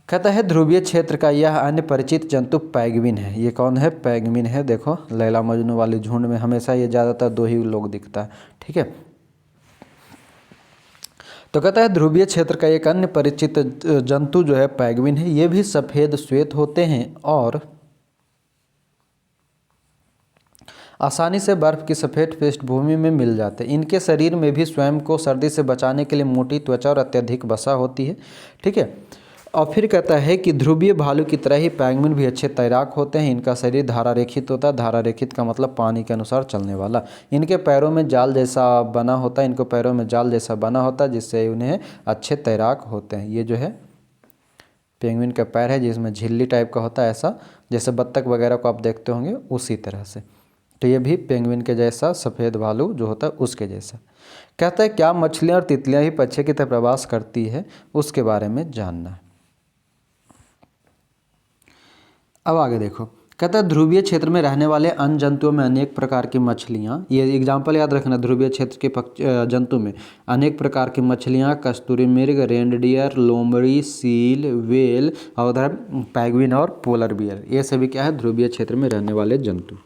Speaker 1: कहता है ध्रुवीय क्षेत्र का यह अन्य परिचित जंतु पैंगुइन है। ये कौन है? पैंगुइन है। देखो, लैला मजनू वाली झुंड में हमेशा ये ज़्यादातर 2 ही लोग दिखता है, ठीक है। तो कहता है ध्रुवीय क्षेत्र का एक अन्य परिचित जंतु जो है पैंगुइन है। ये भी सफ़ेद श्वेत होते हैं और आसानी से बर्फ़ की सफ़ेद पृष्ठभूमि में मिल जाते हैं। इनके शरीर में भी स्वयं को सर्दी से बचाने के लिए मोटी त्वचा और अत्यधिक वसा होती है, ठीक है। और फिर कहता है कि ध्रुवीय भालू की तरह ही पैंगुइन भी अच्छे तैराक होते हैं। इनका शरीर धारारेखित होता है। धारारेखित का मतलब पानी के अनुसार चलने वाला। इनके पैरों में जाल जैसा बना होता है, इनको पैरों में जाल जैसा बना होता है, जिससे उन्हें अच्छे तैराक होते हैं। ये जो है पेंगुइन का पैर है जिसमें झिल्ली टाइप का होता है, ऐसा जैसे बत्तख वगैरह को आप देखते होंगे उसी तरह से। तो ये भी पेंगुइन के जैसा सफ़ेद भालू जो होता है उसके जैसा। कहता है क्या मछलियाँ और तितलियाँ भी पक्षी की तरह प्रवास करती है, उसके बारे में जानना है। अब आगे देखो, कहता है ध्रुवीय क्षेत्र में रहने वाले अन्य जंतुओं में अनेक प्रकार की मछलियाँ, ये एग्जाम्पल याद रखना, ध्रुवीय क्षेत्र के जंतु में अनेक प्रकार की मछलियाँ, कस्तूरी मृग, रेनडियर, लोमड़ी, सील, व्हेल और उधर पैंगुइन और पोलर बियर, ये सभी क्या है? ध्रुवीय क्षेत्र में रहने वाले जंतु।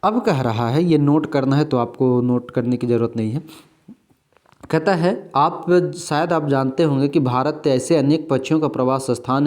Speaker 1: अब कह रहा है, ये नोट करना है तो आपको नोट करने की ज़रूरत नहीं है। कहता है शायद आप जानते होंगे कि भारत ऐसे अनेक पक्षियों का प्रवास स्थान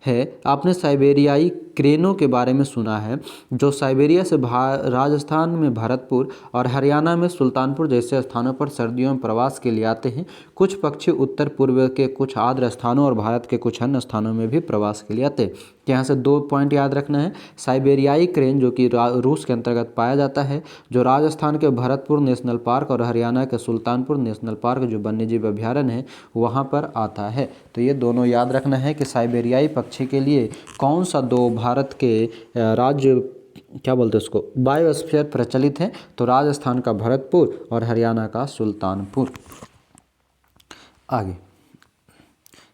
Speaker 1: है। आपने साइबेरियाई क्रेनों के बारे में सुना है, जो साइबेरिया से राजस्थान में भरतपुर और हरियाणा में सुल्तानपुर जैसे स्थानों पर सर्दियों में प्रवास के लिए आते हैं। कुछ पक्षी उत्तर पूर्व के कुछ आर्द्र स्थानों और भारत के कुछ अन्य स्थानों में भी प्रवास के लिए आते हैं। यहाँ से 2 पॉइंट याद रखना है। साइबेरियाई क्रेन जो कि रूस के अंतर्गत पाया जाता है, जो राजस्थान के भरतपुर नेशनल पार्क और हरियाणा के सुल्तानपुर नेशनल पार्क जो वन्यजीव अभ्यारण्य है वहाँ पर आता है। तो ये दोनों याद रखना है कि साइबेरियाई पक्षी के लिए कौन सा 2 भारत के राज्य, क्या बोलते हैं उसको, बायोस्फीयर प्रचलित है। तो राजस्थान का भरतपुर और हरियाणा का सुल्तानपुर। आगे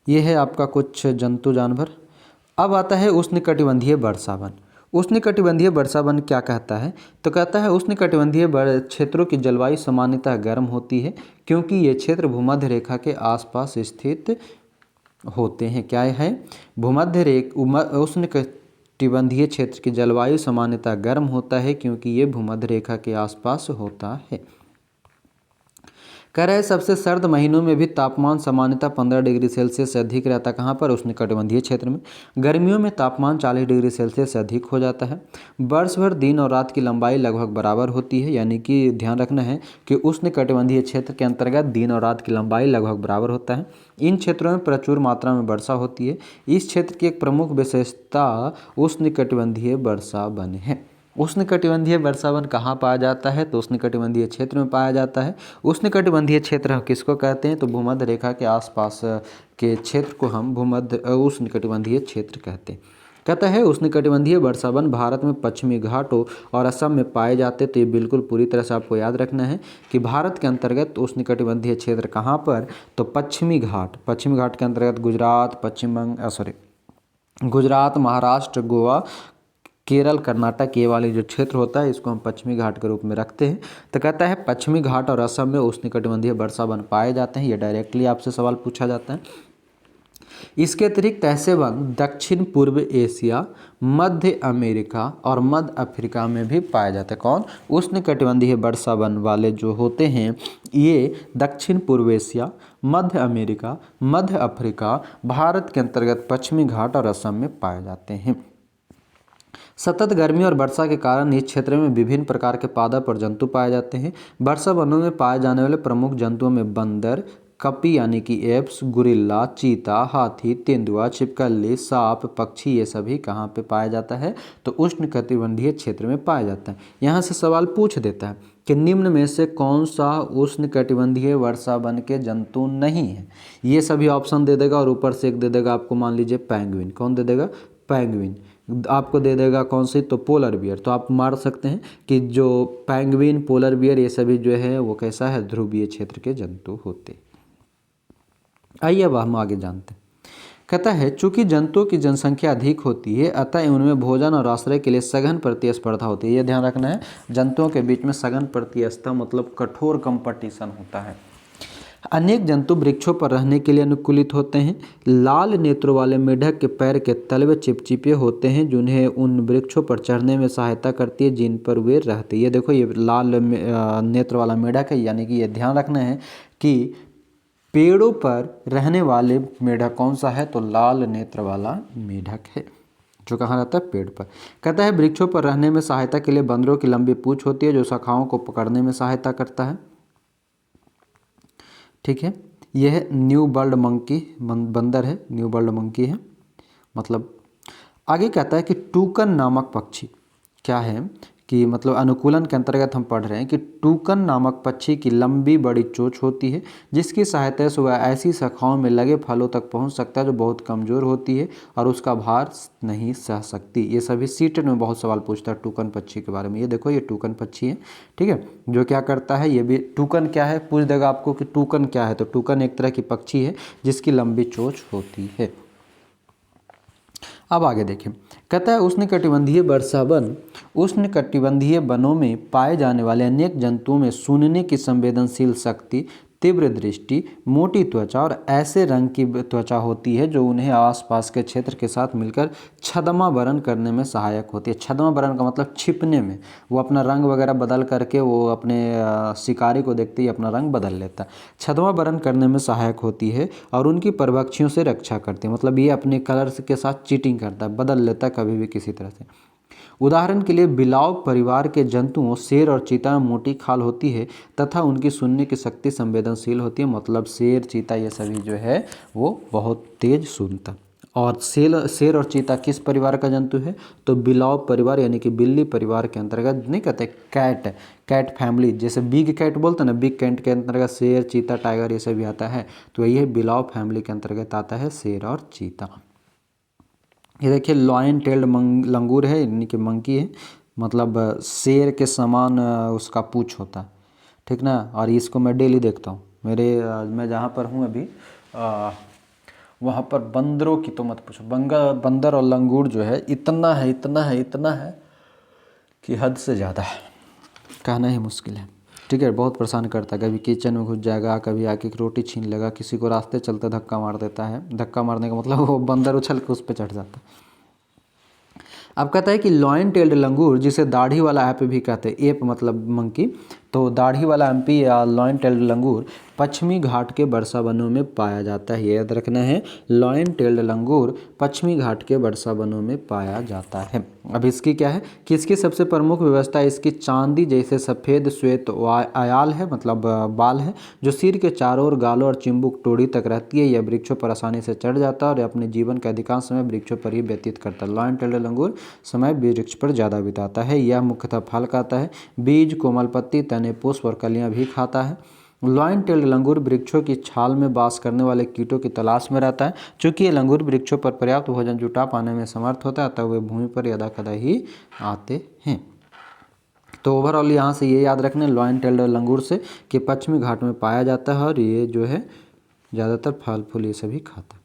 Speaker 1: ये है आपका कुछ जंतु जानवर। अब आता है उष्णकटिबंधीय वर्षावन। उष्णकटिबंधीय वर्षा वन क्या कहता है? तो कहता है उष्णकटिबंधीय क्षेत्रों की जलवायु सामान्यतः गर्म होती है क्योंकि ये क्षेत्र भूमध्य रेखा के आसपास स्थित होते हैं। क्या है? उष्णकटिबंधीय क्षेत्र की जलवायु सामान्यतः गर्म होता है क्योंकि ये भूमध्य रेखा के आसपास होता है। कह रहे हैं सबसे सर्द महीनों में भी तापमान सामान्यतः 15 डिग्री सेल्सियस से अधिक रहता है। कहाँ पर? उष्णकटिबंधीय क्षेत्र में। गर्मियों में तापमान 40 डिग्री सेल्सियस से अधिक हो जाता है। वर्ष भर दिन और रात की लंबाई लगभग बराबर होती है, यानी कि ध्यान रखना है कि उष्णकटिबंधीय क्षेत्र के अंतर्गत दिन और रात की लंबाई लगभग बराबर होता है। इन क्षेत्रों में प्रचुर मात्रा में वर्षा होती है। इस क्षेत्र की एक प्रमुख विशेषता उष्णकटिबंधीय वर्षा वन है। उष्णकटिबंधीय वर्षा वन कहाँ पाया जाता है? तो उष्णकटिबंधीय क्षेत्र में पाया जाता है। उष्णकटिबंधीय क्षेत्र हम किसको कहते हैं? तो भूमध्य रेखा के आसपास के क्षेत्र को हम उष्णकटिबंधीय क्षेत्र कहते हैं। कहता है उष्णकटिबंधीय वर्षा वन भारत में पश्चिमी घाटों और असम में पाए जाते। तो ये बिल्कुल पूरी तरह से आपको याद रखना है कि भारत के अंतर्गत उष्णकटिबंधीय क्षेत्र कहाँ पर? तो पश्चिमी घाट के अंतर्गत गुजरात, महाराष्ट्र, गोवा, केरल, कर्नाटक, ये वाले जो क्षेत्र होता है इसको हम पश्चिमी घाट के रूप में रखते हैं। तो कहता है पश्चिमी घाट और असम में उष्णकटिबंधीय वर्षा वन पाए जाते हैं। ये डायरेक्टली आपसे सवाल पूछा जाता है। इसके अतिरिक्त ऐसे वन दक्षिण पूर्व एशिया, मध्य अमेरिका और मध्य अफ्रीका में भी पाए जाते हैं। कौन? उष्णकटिबंधीय वर्षा वन वाले जो होते हैं ये दक्षिण पूर्व एशिया, मध्य अमेरिका, मध्य अफ्रीका, भारत के अंतर्गत पश्चिमी घाट और असम में पाए जाते हैं। सतत गर्मी और वर्षा के कारण इस क्षेत्र में विभिन्न प्रकार के पादप और जंतु पाए जाते हैं। वर्षा वनों में पाए जाने वाले प्रमुख जंतुओं में बंदर, कपी यानी कि एप्स, गुरिल्ला, चीता, हाथी, तेंदुआ, छिपकली, सांप, पक्षी, ये सभी कहाँ पे पाया जाता है? तो उष्णकटिबंधीय क्षेत्र में पाया जाता है। यहाँ से सवाल पूछ देता है कि निम्न में से कौन सा उष्णकटिबंधीय वर्षा वन के जंतु नहीं है? ये सभी ऑप्शन दे देगा और ऊपर से एक दे देगा आपको, मान लीजिए पेंगुइन। कौन दे देगा? पेंगुइन। आपको दे देगा कौन सी? तो पोलर बियर। तो आप मार सकते हैं कि जो पेंगुइन, पोलर बियर, ये सभी जो है वो कैसा है? ध्रुवीय क्षेत्र के जंतु होते। आइए अब हम आगे जानते हैं। कहता है चूंकि जंतुओं की जनसंख्या अधिक होती है अतः उनमें भोजन और आश्रय के लिए सघन प्रतिस्पर्धा होती है। ये ध्यान रखना है, जंतुओं के बीच में सघन प्रतिस्पर्धा मतलब कठोर कंपटीशन होता है। अनेक जंतु वृक्षों पर रहने के लिए अनुकूलित होते हैं। लाल नेत्रों वाले मेढक के पैर के तलवे चिपचिपे होते हैं जिन्हें उन वृक्षों पर चढ़ने में सहायता करती है जिन पर वे रहते हैं। ये देखो, ये लाल नेत्र वाला मेढक है, यानी कि ये ध्यान रखना है कि पेड़ों पर रहने वाले मेढक कौन सा है? तो लाल नेत्र वाला मेढक है जो कहाँ रहता है? पेड़ पर। कहता है वृक्षों पर रहने में सहायता के लिए बंदरों की लंबी पूंछ होती है जो शाखाओं को पकड़ने में सहायता करता है। ठीक है, यह न्यू वर्ल्ड मंकी बंदर है, न्यू वर्ल्ड मंकी है मतलब। आगे कहता है कि टूकन नामक पक्षी क्या है कि मतलब अनुकूलन के अंतर्गत हम पढ़ रहे हैं कि टूकन नामक पक्षी की लंबी बड़ी चोंच होती है जिसकी सहायता से वह ऐसी शाखाओं में लगे फलों तक पहुंच सकता है जो बहुत कमज़ोर होती है और उसका भार नहीं सह सकती। ये सभी सीटेट में बहुत सवाल पूछता है टूकन पक्षी के बारे में। ये देखो, ये टूकन पक्षी है, ठीक है, जो क्या करता है, ये भी टूकन क्या है पूछ देगा आपको कि टूकन क्या है। तो टूकन एक तरह की पक्षी है जिसकी लंबी चोंच होती है। अब आगे देखें, कहता है उष्णकटिबंधीय वर्षा वन उष्णकटिबंधीय वनों में पाए जाने वाले अनेक जंतुओं में सूंघने की संवेदनशील शक्ति, तीव्र दृष्टि, मोटी त्वचा और ऐसे रंग की त्वचा होती है जो उन्हें आसपास के क्षेत्र के साथ मिलकर छद्मावरण करने में सहायक होती है। छद्मावरण का मतलब छिपने में, वो अपना रंग वगैरह बदल करके वो अपने शिकारी को देखते ही अपना रंग बदल लेता है। छद्मावरण करने में सहायक होती है और उनकी परभक्षियों से रक्षा करती है, मतलब ये अपने कलर के साथ चीटिंग करता है, बदल लेता है कभी भी किसी तरह से। उदाहरण के लिए बिलाव परिवार के जंतुओं शेर और चीता में मोटी खाल होती है तथा उनकी सुनने की शक्ति संवेदनशील होती है, मतलब शेर, चीता ये सभी जो है वो बहुत तेज सुनता। और शेर और चीता किस परिवार का जंतु है? तो बिलाव परिवार यानी कि बिल्ली परिवार के अंतर्गत नहीं कहते, कैट फैमिली, जैसे बिग कैट बोलते हैं ना, बिग कैट के अंतर्गत शेर, चीता, टाइगर ये सभी आता है, तो यही बिलाव फैमिली के अंतर्गत आता है शेर और चीता। ये देखिए लॉयन टेल्ड लंगूर है, यानी कि मंकी है, मतलब शेर के समान उसका पूंछ होता है, ठीक ना। और इसको मैं डेली देखता हूँ, मैं जहाँ पर हूँ अभी वहाँ पर बंदरों की तो मत पूछो, बंदर और लंगूर जो है इतना है इतना है इतना है कि हद से ज़्यादा है, कहना ही मुश्किल है। ठीक है, बहुत परेशान करता है, कभी किचन में घुस जाएगा, कभी आके रोटी छीन लेगा, किसी को रास्ते चलते धक्का मार देता है। धक्का मारने का मतलब वो बंदर उछल के उस पर चढ़ जाता है। अब कहता है कि लॉयन टेल्ड लंगूर, जिसे दाढ़ी वाला एप भी कहते हैं, एप मतलब मंकी, तो दाढ़ी वाला एमपी या लॉयन टेल्ड लंगूर पश्चिमी घाट के वर्षा वनों में पाया जाता है। ये याद रखना है, लॉयन टेल्ड लंगूर पश्चिमी घाट के वर्षा वनों में पाया जाता है। अब इसकी क्या है कि इसकी सबसे प्रमुख व्यवस्था इसकी चांदी जैसे सफ़ेद श्वेत आयाल है, मतलब बाल है, जो सिर के चारों ओर गालों और चिंबुक टोड़ी तक रहती है। यह वृक्षों पर आसानी से चढ़ जाता है और अपने जीवन का अधिकांश समय वृक्षों पर ही व्यतीत करता है। लॉयन टेल्ड लंगूर समय वृक्ष पर ज़्यादा बिताता है। यह मुख्यतः फल खाता है, बीज, कोमल पत्ती, तने, पुष्प और कलियां भी खाता है। लॉयन टेल्ड लंगूर वृक्षों की छाल में वास करने वाले कीटों की तलाश में रहता है। चूंकि ये लंगूर वृक्षों पर पर्याप्त भोजन जुटा पाने में समर्थ होता है, अतः वे भूमि पर यदाकदा ही आते हैं। तो ओवरऑल यहाँ से ये याद रखना लॉयन टेल्ड लंगूर से कि पश्चिमी घाट में पाया जाता है और ये जो है ज़्यादातर फल फूल ये सभी खाता है।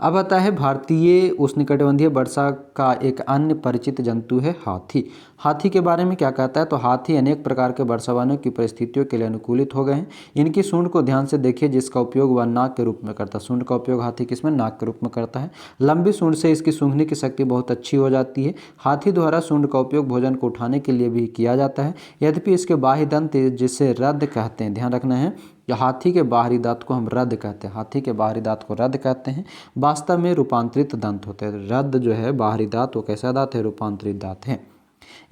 Speaker 1: अब आता है भारतीय उष्णकटिबंधीय वर्षा का एक अन्य परिचित जंतु है हाथी। हाथी के बारे में क्या कहता है, तो हाथी अनेक प्रकार के वर्षावनों की परिस्थितियों के लिए अनुकूलित हो गए हैं। इनकी सूंड को ध्यान से देखिए, जिसका उपयोग वह नाक के रूप में करता है। सूंड का उपयोग हाथी किसमें, नाक के रूप में करता है। लंबी सूंड से इसकी सूंघने की शक्ति बहुत अच्छी हो जाती है। हाथी द्वारा सूंड का उपयोग भोजन को उठाने के लिए भी किया जाता है। यद्यपि इसके बाह्य दंत, जिसे रद्द कहते हैं, ध्यान रखना है, हाथी के बाहरी दांत को हम रद्द कहते हैं, हाथी के बाहरी दांत को रद्द कहते हैं, वास्तव में रूपांतरित दांत होते हैं। रद्द जो है बाहरी दांत, वो कैसा दांत है, रूपांतरित दांत है।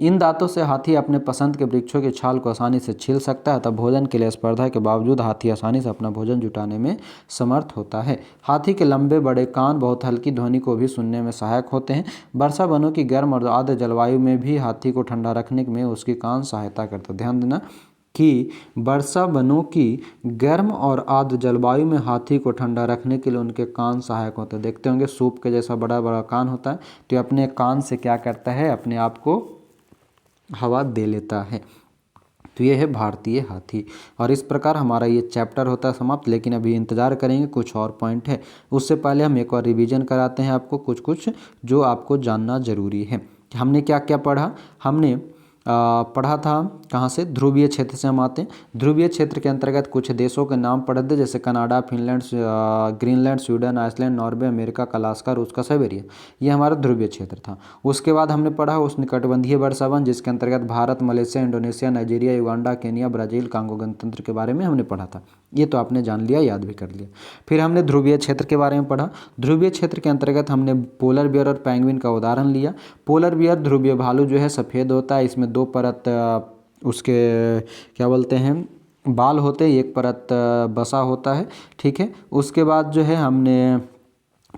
Speaker 1: इन दांतों से हाथी अपने पसंद के वृक्षों की छाल को आसानी से छील सकता है, तब भोजन के लिए स्पर्धा के बावजूद हाथी आसानी से अपना भोजन जुटाने में समर्थ होता है। हाथी के लंबे बड़े कान बहुत हल्की ध्वनि को भी सुनने में सहायक होते हैं। वर्षा वनों की गर्म और आर्द्र जलवायु में भी हाथी को ठंडा रखने में उसकी कान सहायता करता है। ध्यान देना कि वर्षा वनों की गर्म और आर्द्र जलवायु में हाथी को ठंडा रखने के लिए उनके कान सहायक होते हैं। देखते होंगे सूप के जैसा बड़ा बड़ा कान होता है, तो अपने कान से क्या करता है, अपने आप को हवा दे लेता है। तो ये है भारतीय हाथी। और इस प्रकार हमारा ये चैप्टर होता है समाप्त, लेकिन अभी इंतज़ार करेंगे, कुछ और पॉइंट है। उससे पहले हम एक और रिवीजन कराते हैं आपको कुछ कुछ जो आपको जानना ज़रूरी है। हमने क्या क्या पढ़ा, हमने पढ़ा था कहाँ से, ध्रुवीय क्षेत्र से हम आते हैं। ध्रुवीय क्षेत्र के अंतर्गत कुछ देशों के नाम पढ़े थे, जैसे Canada, Finland, Greenland, Sweden, Iceland, Norway, America, Alaska, रूस का साइबेरिया, ये हमारा ध्रुवीय क्षेत्र था। उसके बाद हमने पढ़ा उष्णकटिबंधीय वर्षावन, जिसके अंतर्गत Bharat, Malaysia, Indonesia, Nigeria, Uganda, Kenya, Brazil, Congo गणतंत्र के बारे में हमने पढ़ा था। ये तो आपने जान लिया, याद भी कर लिया। फिर हमने ध्रुवीय क्षेत्र के बारे में पढ़ा। ध्रुवीय क्षेत्र के अंतर्गत हमने पोलर बियर और पेंगुइन का उदाहरण लिया। पोलर बियर ध्रुवीय भालू जो है सफ़ेद होता है, इसमें दो परत उसके क्या बोलते हैं बाल होते हैं, एक परत बसा होता है, ठीक है। उसके बाद जो है हमने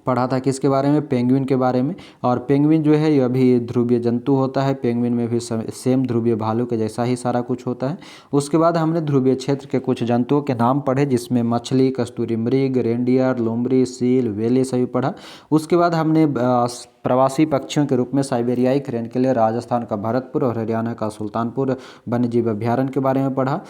Speaker 1: पढ़ा था किसके बारे में, पेंगुइन के बारे में। और पेंगुइन जो है यह भी ध्रुवीय जंतु होता है, पेंगुइन में भी सेम ध्रुवीय भालू के जैसा ही सारा कुछ होता है। उसके बाद हमने ध्रुवीय क्षेत्र के कुछ जंतुओं के नाम पढ़े, जिसमें मछली, कस्तूरी मृग, रेंडियर, लोमड़ी, सील, व्हेल, ये सभी पढ़ा। उसके बाद हमने प्रवासी पक्षियों के रूप में साइबेरियाई क्रेन के लिए राजस्थान का भरतपुर और हरियाणा का सुल्तानपुर वन्यजीव अभ्यारण्य के बारे में पढ़ा।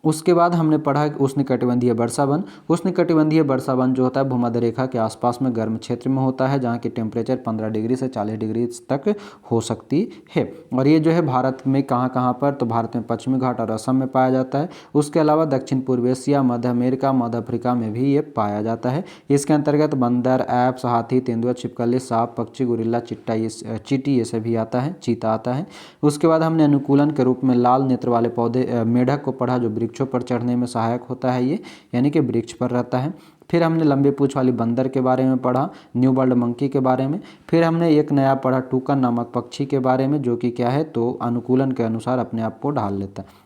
Speaker 1: उसके बाद हमने पढ़ा उष्णकटिबंधीय वर्षावन। उष्णकटिबंधीय वर्षावन जो होता है भूमध्य रेखा के आसपास में गर्म क्षेत्र में होता है, जहाँ की टेम्परेचर 15 डिग्री से 40 डिग्री तक हो सकती है। और ये जो है भारत में कहाँ कहाँ पर, तो भारत में पश्चिमी घाट और असम में पाया जाता है। उसके अलावा दक्षिण पूर्व एशिया, मध्य अमेरिका, मध्य अफ्रीका में भी ये पाया जाता है। इसके अंतर्गत बंदर, ऐप्स, हाथी, तेंदुआ, छिपकली, सांप, पक्षी, गोरिल्ला, चींटी, ये सभी आता है, चीता आता है। उसके बाद हमने अनुकूलन के रूप में लाल नेत्र वाले पौधे मेढक को पढ़ा, जो वृक्षों पर चढ़ने में सहायक होता है, ये यानी कि वृक्ष पर रहता है। फिर हमने लंबे पूंछ वाली बंदर के बारे में पढ़ा, न्यू वर्ल्ड मंकी के बारे में। फिर हमने एक नया पढ़ा टूकन नामक पक्षी के बारे में, जो कि क्या है, तो अनुकूलन के अनुसार अपने आप को ढाल लेता है।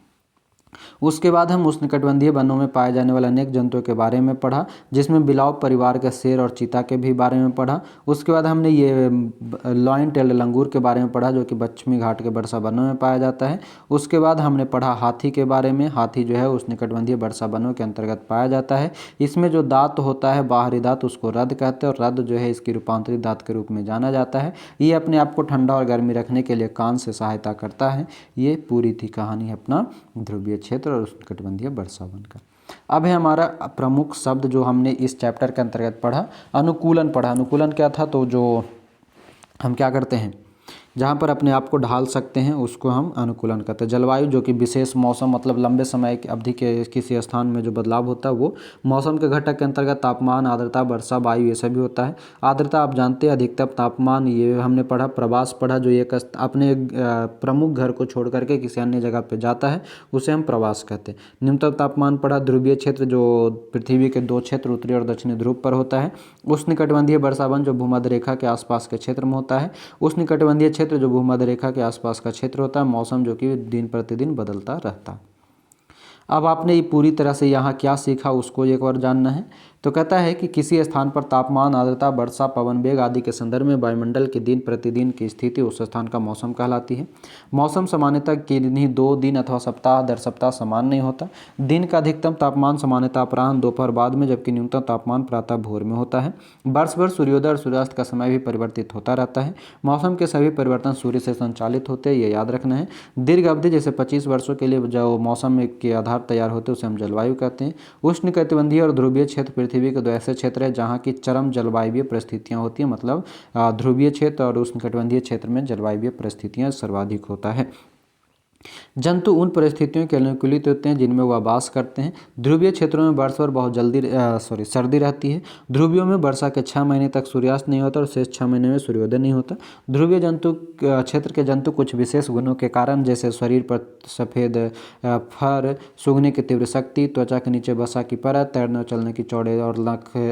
Speaker 1: उसके बाद हम उष्णकटिबंधीय वनों में पाए जाने वाले अनेक जंतुओं के बारे में पढ़ा, जिसमें बिलाव परिवार के शेर और चीता के भी बारे में पढ़ा। उसके बाद हमने ये लॉयन टेल्ड लंगूर के बारे में पढ़ा, जो कि पश्चिमी घाट के वर्षा वनों में पाया जाता है। उसके बाद हमने पढ़ा हाथी के बारे में। हाथी जो है उष्णकटिबंधीय वर्षा वनों के अंतर्गत पाया जाता है। इसमें जो दांत होता है बाहरी दांत, उसको रद्द कहते हैं, और रद्द जो है इसकी रूपांतरित दांत के रूप में जाना जाता है। ये अपने आप को ठंडा और गर्मी रखने के लिए कान से सहायता करता है। ये पूरी थी कहानी अपना ध्रुवीय क्षेत्र और उष्णकटिबंधीय वर्षावन का। अब है हमारा प्रमुख शब्द जो हमने इस चैप्टर के अंतर्गत पढ़ा, अनुकूलन पढ़ा। अनुकूलन क्या था, तो जो हम क्या करते हैं, जहाँ पर अपने आप को ढाल सकते हैं उसको हम अनुकूलन कहते हैं। जलवायु जो कि विशेष मौसम मतलब लंबे समय की अवधि के किसी स्थान में जो बदलाव होता है वो मौसम के घटक के अंतर्गत तापमान, आर्द्रता, वर्षा, वायु ये सभी होता है। आर्द्रता आप जानते हैं, अधिकतम तापमान, ये हमने पढ़ा। प्रवास पढ़ा, जो एक अपने प्रमुख घर को छोड़ करके किसी अन्य जगह पर जाता है उसे हम प्रवास कहते हैं। न्यूनतम तापमान पढ़ा। ध्रुवीय क्षेत्र जो पृथ्वी के दो क्षेत्र उत्तरी और दक्षिणी ध्रुव पर होता है। उष्णकटिबंधीय वर्षावन जो भूमध्य रेखा के आसपास के क्षेत्र में होता है। उष्णकटिबंधीय क्षेत्र जो भूमध्य रेखा के आसपास का क्षेत्र होता है। मौसम जो कि दिन प्रतिदिन बदलता रहता है। अब आपने ये पूरी तरह से यहाँ क्या सीखा उसको एक बार जानना है। तो कहता है कि किसी स्थान पर तापमान, आर्द्रता, वर्षा, पवन वेग आदि के संदर्भ में वायुमंडल के दिन प्रतिदिन की स्थिति उस स्थान का मौसम कहलाती है। मौसम सामान्यतः किन्हीं 2 दिन अथवा सप्ताह दर सप्ताह समान नहीं होता। दिन का अधिकतम तापमान सामान्यतः अपराह्न, दोपहर, बाद में, जबकि न्यूनतम तापमान प्रातः भोर में होता है। वर्ष भर सूर्योदय और सूर्यास्त का समय भी परिवर्तित होता रहता है। मौसम के सभी परिवर्तन सूर्य से संचालित होते हैं, ये याद रखना है। दीर्घ अवधि जैसे 25 वर्षों के लिए जो मौसम के आधार तैयार होते हैं उसे हम जलवायु कहते हैं। उष्णकटिबंधीय और ध्रुवीय क्षेत्र पृथ्वी के दो ऐसे क्षेत्र है जहाँ की चरम जलवायु परिस्थितियाँ होती हैं, मतलब ध्रुवीय क्षेत्र और उष्णकटिबंधीय क्षेत्र में जलवायु परिस्थितियाँ सर्वाधिक होता है। जंतु उन परिस्थितियों के अनुकूलित होते हैं जिनमें वह वास करते हैं। ध्रुवीय क्षेत्रों में वर्ष भर बहुत सर्दी रहती है। ध्रुवियों में वर्षा के 6 महीने तक सूर्यास्त नहीं होता और शेष 6 महीने में सूर्योदय नहीं होता। ध्रुवीय जंतु क्षेत्र के जंतु कुछ विशेष गुणों के कारण, जैसे शरीर पर सफ़ेद फर, सूंघने की तीव्र शक्ति, त्वचा के नीचे वसा की परत, तैरने और चलने की चौड़े और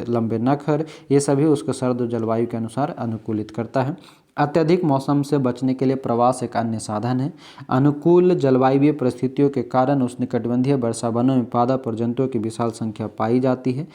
Speaker 1: लंबे नख, ये सभी उसको सर्द जलवायु के अनुसार अनुकूलित करता है। अत्यधिक मौसम से बचने के लिए प्रवास एक अन्य साधन है। अनुकूल जलवायु परिस्थितियों के कारण उष्णकटिबंधीय वर्षा वनों में पादप और जंतुओं की विशाल संख्या पाई जाती है।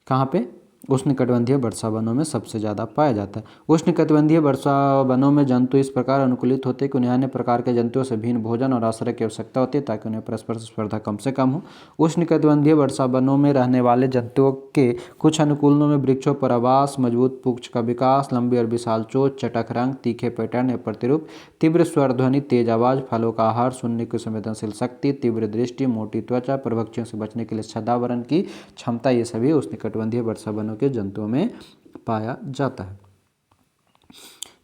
Speaker 1: कहाँ पे? उष्णकटिबंधीय वर्षा वनों में सबसे ज़्यादा पाया जाता है। उष्णकटिबंधीय वर्षा वनों में जंतु इस प्रकार अनुकूलित होते हैं कि उन्हें अन्य प्रकार के जंतुओं से भिन्न भोजन और आश्रय की आवश्यकता होती है ताकि उन्हें परस्पर स्पर्धा कम से कम हो। उष्णकटिबंधीय वर्षा वनों में रहने वाले जंतुओं के कुछ अनुकूलनों में वृक्षों पर आवास, मजबूत पुच्छ का विकास, लंबी और विशाल चोंच, चटक रंग, तीखे पैटर्न या प्रतिरूप, तीव्र स्वर ध्वनि, तेज आवाज़, फलों का आहार, सुनने की संवेदनशील शक्ति, तीव्र दृष्टि, मोटी त्वचा, परभक्षियों से बचने के लिए छद्मावरण की क्षमता, ये सभी उष्णकटिबंधीय वर्षा वनों के जंतुओं में पाया जाता है।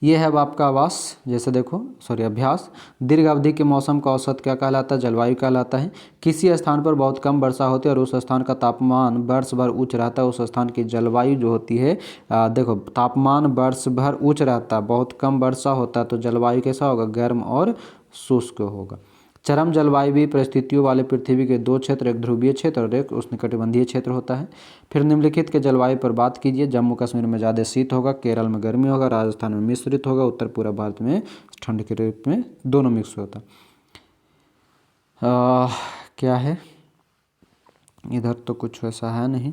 Speaker 1: ये है अब आपका आवास, जैसे देखो अभ्यास। दीर्घ अवधि के मौसम का औसत क्या कहलाता है? जलवायु कहलाता है। किसी स्थान पर बहुत कम वर्षा होती है और उस स्थान का तापमान वर्ष भर उच्च रहता है, उस स्थान की जलवायु जो होती है, देखो तापमान वर्ष भर उच्च रहता है, बहुत कम वर्षा होता है, तो जलवायु कैसा होगा? गर्म और शुष्क होगा। चरम जलवायु परिस्थितियों वाले पृथ्वी के 2 क्षेत्र, एक ध्रुवीय क्षेत्र और एक उष्णकटिबंधीय क्षेत्र होता है। फिर निम्नलिखित के जलवायु पर बात कीजिए। जम्मू कश्मीर में ज़्यादा शीत होगा, केरल में गर्मी होगा, राजस्थान में मिश्रित होगा, उत्तर पूर्व भारत में ठंड के रूप में दोनों मिक्स होता है। क्या है इधर, तो कुछ वैसा है नहीं।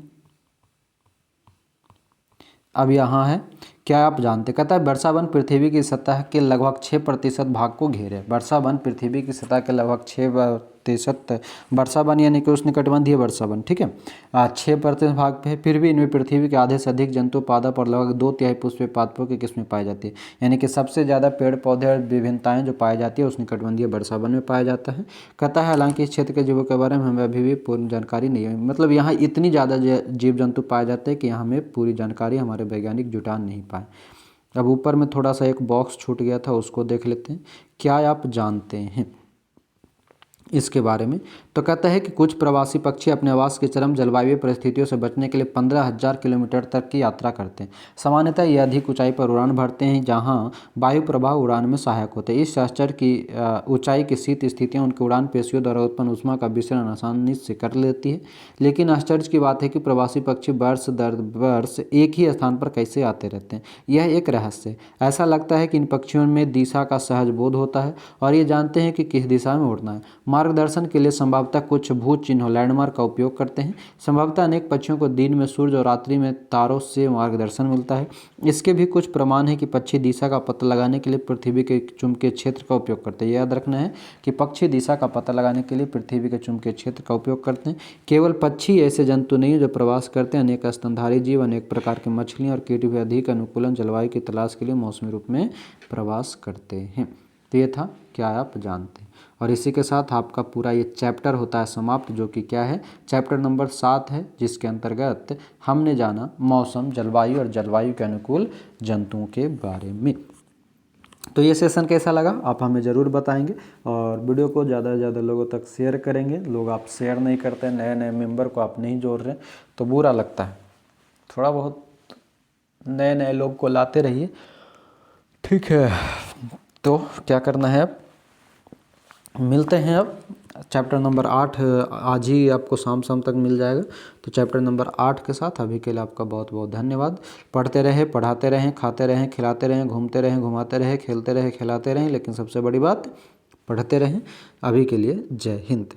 Speaker 1: अब यहाँ है, क्या आप जानते? कहता है वर्षावन पृथ्वी की सतह के लगभग 6% भाग को घेरे। वर्षावन पृथ्वी की सतह के लगभग 6% वर्षावन यानी कि उष्णकटिबंधीय वर्षावन, ठीक है, 6% भाग पे है। फिर भी इनमें पृथ्वी के आधे से अधिक जंतु, पादप और लगभग 2/3 पुष्पीय पादपों की किस्में पाई जाती है। यानी कि सबसे ज़्यादा पेड़ पौधे और विभिन्नताएं जो पाई जाती है उष्णकटिबंधीय वर्षावन में पाया जाता है। कहता है हालांकि इस क्षेत्र के जीवों के बारे में हमें अभी भी पूर्ण जानकारी नहीं है। मतलब यहाँ इतनी ज़्यादा जीव जंतु पाए जाते हैं कि यहाँ हमें पूरी जानकारी हमारे वैज्ञानिक जुटा नहीं पाए। अब ऊपर में थोड़ा सा एक बॉक्स छूट गया था, उसको देख लेते हैं। क्या आप जानते हैं इसके बारे में? तो कहता है कि कुछ प्रवासी पक्षी अपने आवास की चरम जलवायु परिस्थितियों से बचने के लिए 15,000 किलोमीटर तक की यात्रा करते हैं। सामान्यतः ये अधिक ऊंचाई पर उड़ान भरते हैं जहां वायु प्रवाह उड़ान में सहायक होते हैं। इस आश्चर्य की ऊंचाई की शीत स्थितियां उनके उड़ान पेशियों द्वारा उत्पन्न ऊष्मा का विसरण आसानी से कर लेती है। लेकिन आश्चर्य की बात है कि प्रवासी पक्षी वर्ष दर वर्ष एक ही स्थान पर कैसे आते रहते हैं, यह एक रहस्य है। ऐसा लगता है कि इन पक्षियों में दिशा का सहज बोध होता है और ये जानते हैं कि किस दिशा में उड़ना है। मार्गदर्शन के लिए संभवतः कुछ भू चिन्हों लैंडमार्क का उपयोग करते हैं। संभवतः अनेक पक्षियों को दिन में सूर्य और रात्रि में तारों से मार्गदर्शन मिलता है। इसके भी कुछ प्रमाण है कि पक्षी दिशा का पता लगाने के लिए पृथ्वी के चुंबकीय क्षेत्र का उपयोग करते हैं। याद रखना है कि पक्षी दिशा का पता लगाने के लिए पृथ्वी के चुंबकीय क्षेत्र का उपयोग करते हैं। केवल पक्षी ऐसे जंतु नहीं है जो प्रवास करते हैं, अनेक स्तनधारी जीव, अनेक प्रकार की मछलियाँ और कीट भी अधिक अनुकूलन जलवायु की तलाश के लिए मौसमी रूप में प्रवास करते हैं। तो ये था क्या आप जानते हैं। और इसी के साथ आपका पूरा ये चैप्टर होता है समाप्त, जो कि क्या है, चैप्टर नंबर 7 है, जिसके अंतर्गत हमने जाना मौसम, जलवायु और जलवायु के अनुकूल जंतुओं के बारे में। तो ये सेशन कैसा लगा आप हमें ज़रूर बताएंगे, और वीडियो को ज़्यादा से ज़्यादा लोगों तक शेयर करेंगे। लोग आप शेयर नहीं करते, नए नए मेंबर को आप नहीं जोड़ रहे, तो बुरा लगता है। थोड़ा बहुत नए नए लोग को लाते रहिए, ठीक है। तो क्या करना है, अब मिलते हैं। अब चैप्टर नंबर 8 आज ही आपको शाम शाम तक मिल जाएगा। तो चैप्टर नंबर 8 के साथ अभी के लिए आपका बहुत बहुत धन्यवाद। पढ़ते रहें, पढ़ाते रहें, खाते रहें, खिलाते रहें, घूमते रहें, घुमाते रहें, खेलते रहें, खिलाते रहें, लेकिन सबसे बड़ी बात पढ़ते रहें। अभी के लिए जय हिंद।